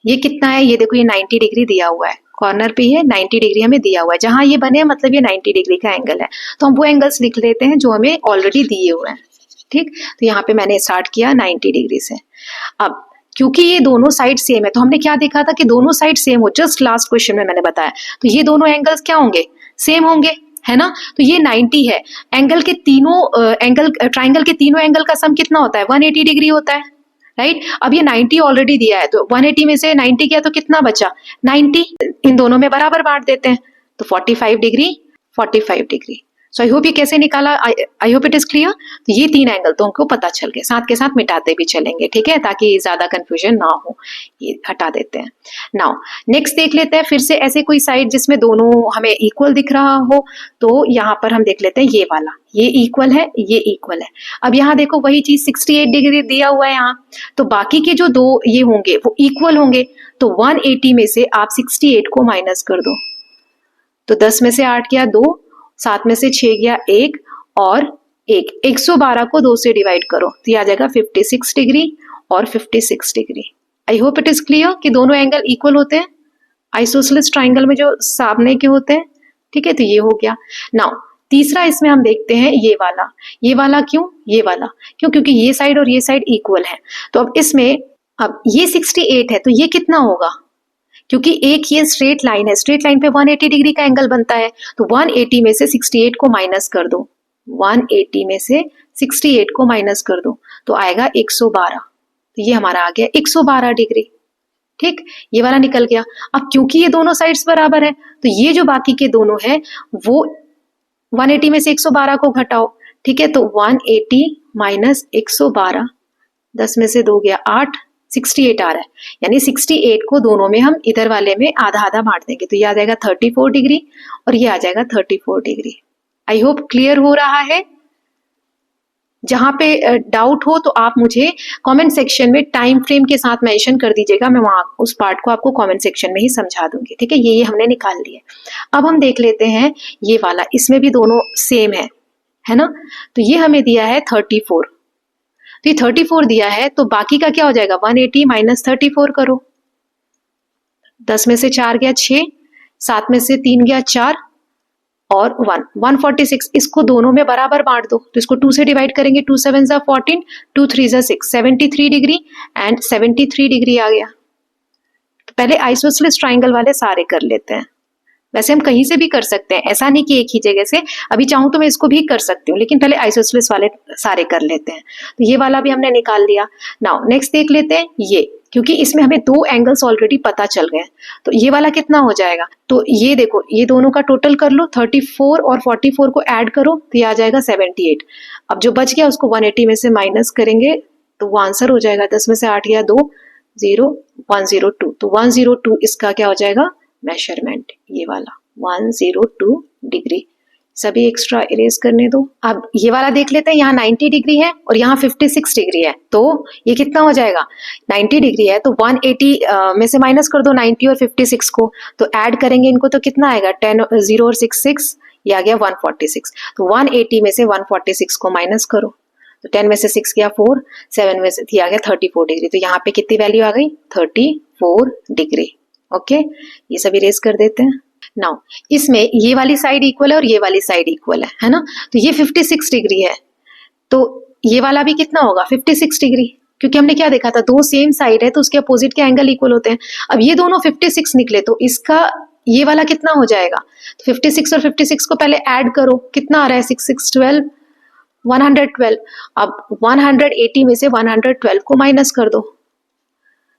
ये कितना है? ये देखो, ये 90 डिग्री दिया हुआ है, कॉर्नर पे ये 90 डिग्री हमें दिया हुआ है। जहां ये बने मतलब ये 90 डिग्री का एंगल है। तो हम वो एंगल्स लिख लेते हैं जो हमें ऑलरेडी दिए हुए हैं, ठीक। तो यहाँ पे मैंने स्टार्ट किया 90 डिग्री से। अब क्योंकि ये दोनों साइड सेम है, तो हमने क्या देखा था कि दोनों साइड सेम हो, जस्ट लास्ट क्वेश्चन में मैंने बताया। तो ये दोनों एंगल्स क्या होंगे? सेम होंगे, है ना। तो ये 90 है। एंगल के तीनों ट्राइंगल के तीनों एंगल का सम कितना होता है? 180 डिग्री होता है, राइट। अब ये 90 ऑलरेडी दिया है, तो 180 में से 90 गया तो कितना बचा? 90। इन दोनों में बराबर बांट देते हैं, तो 45 degree 45 degree. So I hope ये कैसे निकाला, आई होप इट इज क्लियर। तो ये 3 एंगल तो हमको पता चल गए, साथ के साथ मिटाते भी चलेंगे, ठीक है, ताकि ज्यादा कंफ्यूजन ना हो। ये हटा देते हैं। नाउ नेक्स्ट देख लेते हैं फिर से ऐसे कोई साइड जिसमें दोनों हमें इक्वल दिख रहा हो। तो यहाँ पर हम देख लेते हैं ये वाला, ये इक्वल है, ये इक्वल है। अब यहाँ देखो वही चीज 68 डिग्री दिया हुआ है यहाँ, तो बाकी के जो दो ये होंगे वो इक्वल होंगे। तो 180 में से आप 68 को माइनस कर दो, तो 10 में से 8 गया 2, 7 में से 6 गया 1 और 1, 112 को 2 से डिवाइड करो तो ये आ जाएगा 56 डिग्री और 56 degree. I hope it is clear कि दोनों एंगल इक्वल होते हैं आइसोसेलेस ट्राइंगल में जो सामने के होते हैं, ठीक है। तो ये हो गया। नाउ तीसरा इसमें हम देखते हैं ये वाला क्यों? ये वाला क्यों? क्योंकि ये साइड और ये साइड इक्वल है। तो अब इसमें अब ये 68 है तो ये कितना होगा, क्योंकि एक ये स्ट्रेट लाइन है, स्ट्रेट लाइन पे 180 डिग्री का एंगल बनता है, तो 180 में से 68 को माइनस कर दो, 180 में से 68 को माइनस कर दो तो आएगा 112। तो ये हमारा आ गया 112 डिग्री। ठीक, ये वाला निकल गया। अब क्योंकि ये दोनों साइड्स बराबर है तो ये जो बाकी के दोनों हैं वो 180 में से 112 को घटाओ। ठीक है, तो 180 माइनस 112, 10 में से 2 गया 8, 68 आ रहा है, यानी 68 को दोनों में हम इधर वाले में आधा आधा बांट देंगे तो ये आ जाएगा 34 डिग्री और ये आ जाएगा 34 डिग्री। आई होप क्लियर हो रहा है। जहां पे डाउट हो तो आप मुझे कमेंट सेक्शन में टाइम फ्रेम के साथ मेंशन कर दीजिएगा, मैं वहां उस पार्ट को आपको कमेंट सेक्शन में ही समझा दूंगी। ठीक है, ये हमने निकाल लिया। अब हम देख लेते हैं ये वाला, इसमें भी दोनों सेम है ना। तो ये हमें दिया है 34, तो ये 34 दिया है तो बाकी का क्या हो जाएगा, 180 माइनस 34 करो, 10 में से 4 गया 6, 7 में से 3 गया 4 और 1, 146। इसको दोनों में बराबर बांट दो, तो इसको 2 से डिवाइड करेंगे, 2 7 जा 14, 2 3 जा 6, 73 डिग्री एंड 73 डिग्री आ गया। तो पहले आइसोसेलेस ट्राइंगल वाले सारे कर लेते हैं। वैसे हम कहीं से भी कर सकते हैं, ऐसा नहीं कि एक ही जगह से, अभी चाहूं तो मैं इसको भी कर सकती हूँ, लेकिन पहले आइसोसेलेस वाले सारे कर लेते हैं। तो ये वाला भी हमने निकाल लिया। नाउ नेक्स्ट देख लेते हैं ये, क्योंकि इसमें हमें 2 एंगल्स ऑलरेडी पता चल गए, तो ये वाला कितना हो जाएगा, तो ये देखो ये दोनों का टोटल कर लो, 34 और 44 को ऐड करो तो ये आ जाएगा 78। अब जो बच गया उसको 180 में से माइनस करेंगे तो वो आंसर हो जाएगा, 10 में से 8 गया 2, 0, 102। तो 102 इसका क्या हो जाएगा मेजरमेंट, ये वाला 102 डिग्री। सभी एक्स्ट्रा इरेज करने दो। अब ये वाला देख लेते हैं, यहाँ 90 डिग्री है और यहाँ 56 डिग्री है, तो ये कितना हो जाएगा, 90 डिग्री है तो 180 में से माइनस कर दो 90 और 56 को, तो ऐड करेंगे इनको तो कितना आएगा, 10 0 और 6 6, ये आ गया 146। तो 180 में से 146 को माइनस करो, तो 10 में से 6 गया 4, 7 में से आ गया 34 डिग्री। तो यहाँ पे कितनी वैल्यू आ गई, 34 डिग्री। ओके, ये सभी इरेज कर देते हैं। नाउ इसमें ये वाली साइड इक्वल है और ये वाली साइड इक्वल है ना, तो ये 56 डिग्री है तो ये वाला भी कितना होगा 56 डिग्री, क्योंकि हमने क्या देखा था, 2 सेम साइड है तो उसके अपोजिट के एंगल इक्वल होते हैं। अब ये दोनों 56 निकले तो इसका ये वाला कितना हो जाएगा, तो 56 और 56 को पहले ऐड करो, कितना आ रहा है 6 6 12, 112। अब 180 में से 112 को माइनस कर दो,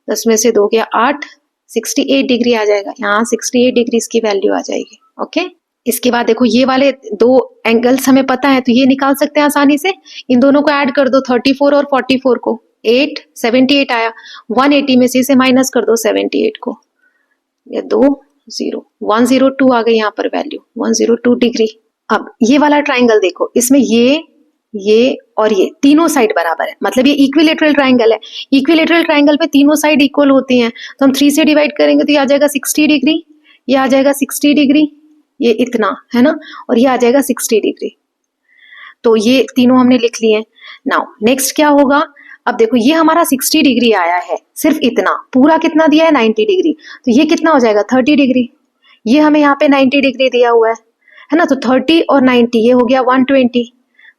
10 में से 2 गया 8, 68 डिग्री आ जाएगा, यहाँ 68 डिग्री इसकी वैल्यू आ जाएगी। ओके, इसके बाद देखो ये वाले 2 एंगल्स हमें पता है तो ये निकाल सकते हैं आसानी से, इन दोनों को ऐड कर दो, 34 और 44 को, 8 78 आया, 180 में से इसे माइनस कर दो 78 को, ये 2 0, 102 आ गई यहाँ पर वैल्यू, 102 डिग्री। अब ये वाला ट्राइंगल देखो, इसमें ये और ये तीनों साइड बराबर है, मतलब ये इक्विलेटरल ट्राइंगल है। इक्विलेटरल ट्राइंगल पे तीनों साइड इक्वल होती हैं, तो हम 3 से डिवाइड करेंगे तो ये आ जाएगा 60 डिग्री, ये आ जाएगा 60 डिग्री, ये इतना है ना, और ये आ जाएगा 60 डिग्री। तो ये तीनों हमने लिख लिए। नाउ नेक्स्ट क्या होगा, अब देखो ये हमारा 60 डिग्री आया है, सिर्फ इतना, पूरा कितना दिया है 90 डिग्री, तो ये कितना हो जाएगा 30 डिग्री। ये हमें यहाँ पे 90 डिग्री दिया हुआ है ना, तो 30 और 90 ये हो गया 120,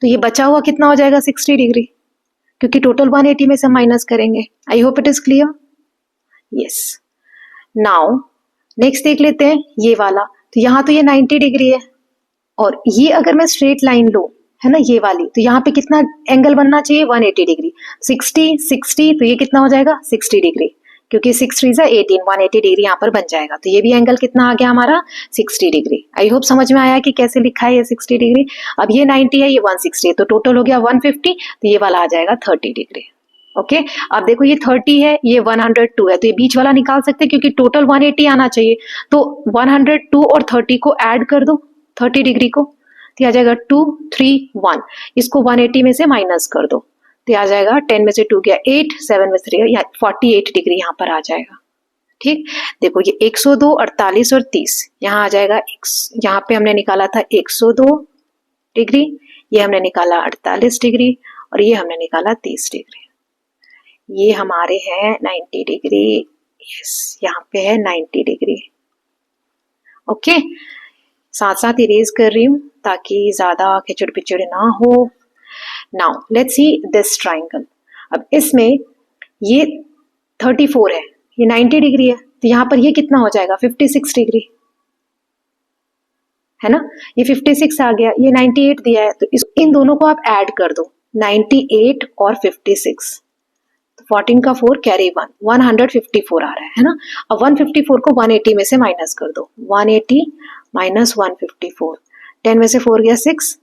तो ये बचा हुआ कितना हो जाएगा 60 डिग्री, क्योंकि टोटल 180 में से माइनस करेंगे। आई hope it is clear. Yes, now next देख लेते हैं ये वाला, तो यहाँ तो ये 90 डिग्री है और ये अगर मैं स्ट्रेट लाइन लूं है ना ये वाली, तो यहाँ पे कितना एंगल बनना चाहिए 180 डिग्री, 60 60, तो ये कितना हो जाएगा 60 डिग्री, क्योंकि 6 3 18, 180 डिग्री यहाँ पर बन जाएगा, तो ये भी एंगल कितना आ गया हमारा 60 डिग्री। आई होप समझ में आया कि कैसे लिखा है ये 60 डिग्री। अब ये 90 है, ये 160, तो टोटल हो गया 150, तो ये वाला आ जाएगा 30 डिग्री। ओके, अब देखो ये 30 है, ये 102 है, तो ये बीच वाला निकाल सकते हैं क्योंकि टोटल 180 आना चाहिए, तो 102 और 30 को ऐड कर दो 30 डिग्री को, तो आ जाएगा 2 3 1, इसको 180 में से माइनस कर दो, तो आ जाएगा 10 में से 2 गया 8, 7 में से 3 48 डिग्री यहाँ पर आ जाएगा। ठीक, देखो ये 102, 48 और 30 यहाँ आ जाएगा, यहाँ पे हमने निकाला था 102 डिग्री, ये हमने निकाला 48 डिग्री और ये हमने निकाला 30 डिग्री। ये हमारे हैं 90 डिग्री, यस यहाँ पे है 90 डिग्री। ओके, साथ साथ इरेज कर रही हूँ ताकि ज्यादा खिचड़ पिचड़ ना हो। Now let's see this triangle. अब इसमें ये 34 है, ये 90 डिग्री है, तो यहाँ पर ये कितना हो जाएगा 56 डिग्री, है ना। ये 56 आ गया, ये 98 दिया है, तो इन दोनों को आप ऐड कर दो, 98 और 56, तो 14 का 4 कैरी 1, 154 आ रहा है ना। अब 154 को 180 में से माइनस कर दो, 180 माइनस 154, 10 में से 4 गया 6,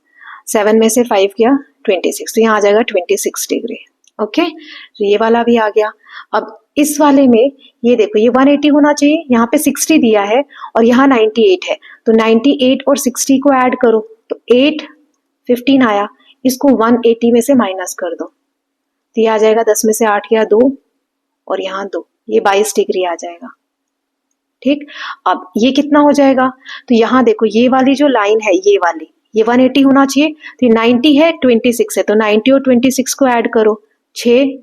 7 में से 5 गया 26, तो यहाँ आ जाएगा 26 डिग्री। ओके, तो ये वाला भी आ गया। अब इस वाले में ये देखो, ये 180 होना चाहिए, यहाँ पे 60 दिया है और यहाँ 98 है, तो 98 और 60 को ऐड करो, तो 8 15 आया, इसको 180 में से माइनस कर दो, तो ये आ जाएगा 10 में से 8 गया 2 और यहाँ 2, ये 22 डिग्री आ जाएगा। ठीक, अब ये कितना हो जाएगा, तो यहाँ देखो ये वाली जो लाइन है, ये वाली, ये 180 होना चाहिए, तो ये 90 है 26 है, तो 90 और 26 को ऐड करो, 6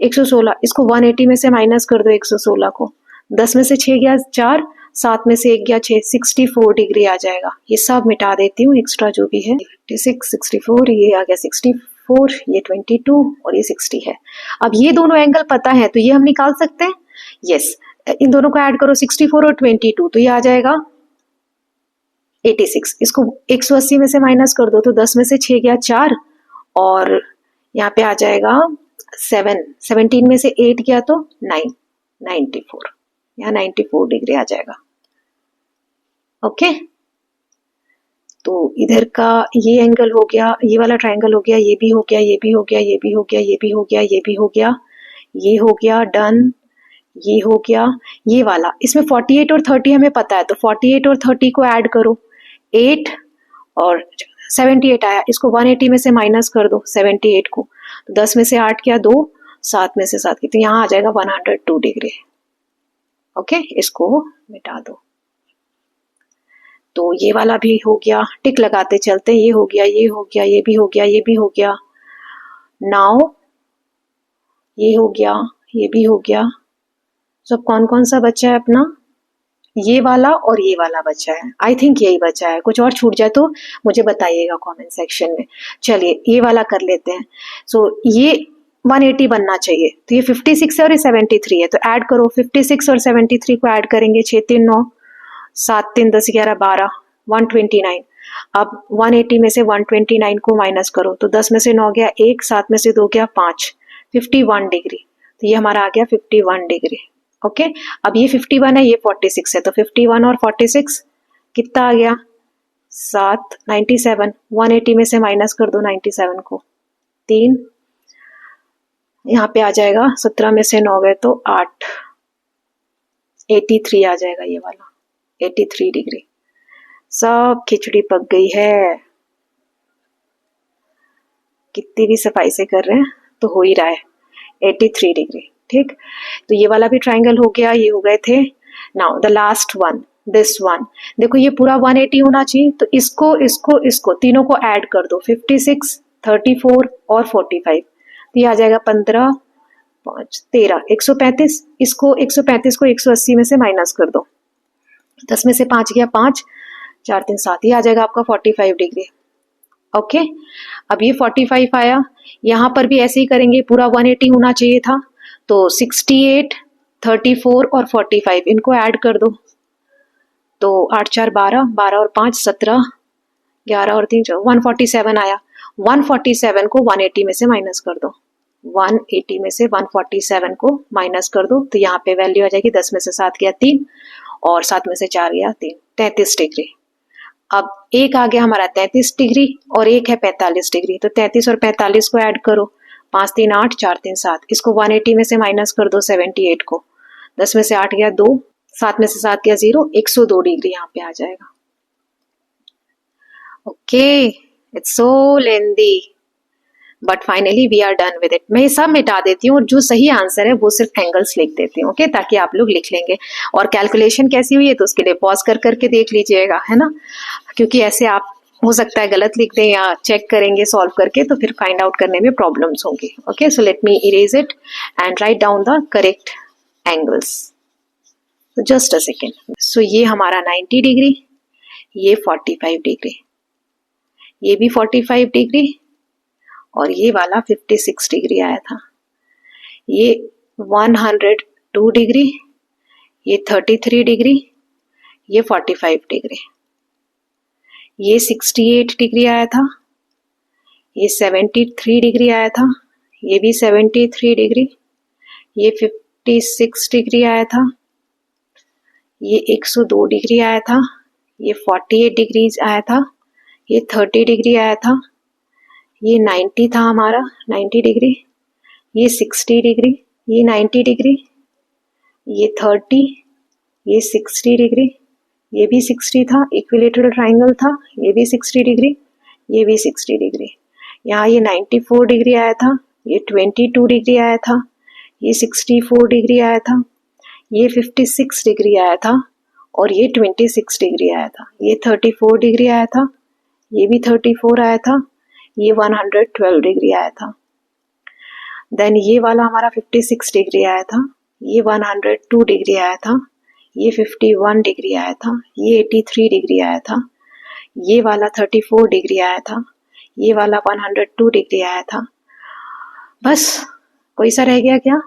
116, इसको 180 में से माइनस कर दो 116 को, 10 में से 6 गया 4, 7 में से 1 गया 6, 64 डिग्री आ जाएगा। ये सब मिटा देती हूँ एक्स्ट्रा जो भी है, 56 64, ये आ गया 64, ये 22 और ये 60 है। अब ये दोनों एंगल पता है तो ये हम निकाल सकते हैं, यस, इन दोनों को ऐड करो 64 और 22, तो ये आ जाएगा 86, इसको 180 में से माइनस कर दो, तो 10 में से 6 गया 4 और यहाँ पे आ जाएगा 7, 17 में से 8 गया तो 9, 94, यहाँ 94 डिग्री आ जाएगा। ओके, तो इधर का ये एंगल हो गया, ये वाला ट्रायंगल हो गया, ये भी हो गया, ये भी हो गया, ये भी हो गया, ये भी हो गया, ये भी हो गया, ये हो गया, डन, ये हो गया, ये वाला, इसमें 48 और 30 हमें पता है, तो 48 और 30 को ऐड करो, 8 और 78 आया, इसको 180 में से माइनस कर दो 78 को, तो 10 में से 8 क्या 2, 7 में से 7 की, तो यहाँ आ जाएगा 102 डिग्री। ओके, इसको मिटा दो, तो ये वाला भी हो गया, टिक लगाते चलते, ये हो गया, ये हो गया, ये भी हो गया, ये भी हो गया, नाउ ये हो गया, ये भी हो गया। सब कौन कौन सा बचा है अपना, ये वाला और ये वाला बचा है, आई थिंक यही बचा है, कुछ और छूट जाए तो मुझे बताइएगा कमेंट सेक्शन में। चलिए ये वाला कर लेते हैं, सो ये 180 बनना चाहिए, तो ये 56 है और ये 73 है, तो ऐड करो, 56 और 73 को ऐड करेंगे, 6 3 9, 7 3 10 11 12, 129। अब 180 में से 129 को माइनस करो, तो 10 में से 9 गया 1, 7 में से 2 गया 5, 51 डिग्री, तो ये हमारा आ गया 51 डिग्री। ओके, अब ये 51 है, ये 46 है, तो 51 और 46 कितना आ गया 7, 97, 180 में से माइनस कर दो 97 को, 3, यहाँ पे आ जाएगा 17 में से 9 गए तो 8, 83 आ जाएगा ये वाला, 83 डिग्री। सब खिचड़ी पक गई है, कितनी भी सफाई से कर रहे हैं तो हो ही रहा है 83 डिग्री। ठीक, तो ये वाला भी ट्रायंगल हो गया, ये हो गए थे। Now the last one, this one, देखो ये पूरा 180 होना चाहिए, तो इसको इसको इसको तीनों को ऐड कर दो, 56 34 और 45, तो ये आ जाएगा 15 5 13, 135, इसको 135 को 180 में से माइनस कर दो, 10 में से 5 गया 5, 4 3 7, ये आ जाएगा आपका 45 डिग्री। ओके, अब ये 45 आया, यहाँ पर भी ऐसे ही करेंगे, पूरा 180 होना चाहिए था, तो 68 34 और 45 इनको ऐड कर दो, तो 8 4 12, 12 और 5 17, 11 और 3 147 आया, 147 को 180 में से माइनस कर दो, 180 में से 147 को माइनस कर दो, तो यहाँ पे वैल्यू आ जाएगी 10 में से 7 गया 3 और 7 में से 4 गया 3, 33 डिग्री। अब एक आ गया हमारा 33 डिग्री और एक है 45 डिग्री, तो 33 और 45 को ऐड करो, 5 3 8, 4 3 7, इसको 180 में से माइनस कर दो 78 को, 10 में से 8 गया 2, 7 में से 7 गया 0, 102 डिग्री यहाँ पे आ जाएगा। Okay, it's so lengthy but finally we are done with it. मैं ये सब मिटा देती हूँ और जो सही आंसर है वो सिर्फ एंगल्स लिख देती हूँ, ओके, ताकि आप लोग लिख लेंगे। और कैलकुलेशन कैसी हुई है तो उसके लिए पॉज कर करके देख लीजिएगा, है ना, क्योंकि ऐसे आप हो सकता है गलत लिख दें या चेक करेंगे सॉल्व करके तो फिर फाइंड आउट करने में प्रॉब्लम्स होंगी। Okay, so let me erase it and write down the correct angles, just a second. So ये हमारा 90 डिग्री, ये 45 डिग्री, ये भी 45 डिग्री और ये वाला 56 डिग्री आया था। ये 102 डिग्री, ये 33 डिग्री, ये 45 डिग्री, ये 68 डिग्री आया था, ये 73 डिग्री आया था, ये भी 73 डिग्री, ये 56 डिग्री आया था, ये 102 डिग्री आया था, ये 48 डिग्रीज आया था, ये 30 डिग्री आया था, ये 90 था हमारा, 90 डिग्री, ये 60 डिग्री, ये 90 डिग्री, ये 30, ये 60 डिग्री, ये भी 60 था, इक्विलेटरल ट्राइंगल था, ये भी 60 डिग्री, ये भी 60 डिग्री। यहाँ ये 94 डिग्री आया था, ये 22 डिग्री आया था, ये 64 डिग्री आया था, ये 56 डिग्री आया था, और ये 26 डिग्री आया था, ये 34 डिग्री आया था, ये भी 34 आया था, ये 112 डिग्री आया था। देन ये वाला हमारा 56 डिग्री आया था, ये 102 डिग्री आया था, ये 51 डिग्री आया था, ये 83 डिग्री आया था, ये वाला 34 डिग्री आया था, ये वाला 102 डिग्री आया था। बस कोई सा रह गया क्या?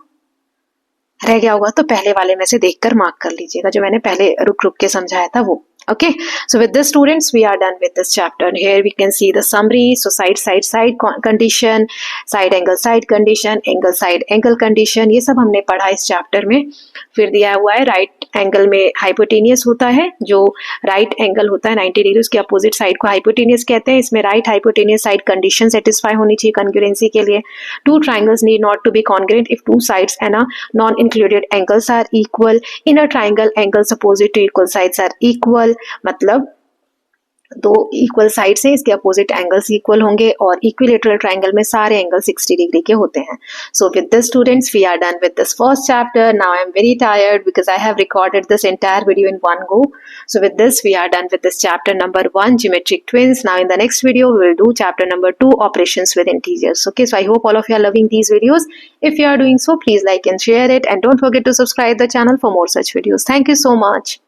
रह गया होगा तो पहले वाले में से देखकर मार्क कर लीजिएगा, जो मैंने पहले रुक रुक के समझाया था वो। Okay, so with this students we are done with this chapter. Here we can see the summary. So side condition, side angle side angle condition, ये सब हमने पढ़ा इस चैप्टर में। फिर दिया हुआ है राइट एंगल में हाइपोटेनियस होता है, जो राइट एंगल होता है 90 डिग्री, उसके अपोजिट साइड को हाइपोटेनियस कहते हैं। इसमें right hypotenuse side condition satisfy होनी चाहिए कॉन्ग्रुएंसी के लिए। Two triangles need not to be congruent if two sides and non included angles are equal. In a triangle angles opposite to equal sides are equal, मतलब दो equal sides हैं, इसके opposite angles equal होंगे, और equilateral triangle में सारे angle 60 degree के होते हैं। So with this students we are done with this first chapter. Now I am very tired because I have recorded this entire video in one go. So with this we are done with this chapter number 1, geometric twins. Now in the next video we will do chapter number 2, operations with integers. Okay, so I hope all of you are loving these videos. If you are doing so, please like and share it, and don't forget to subscribe the channel for more such videos. Thank you so much.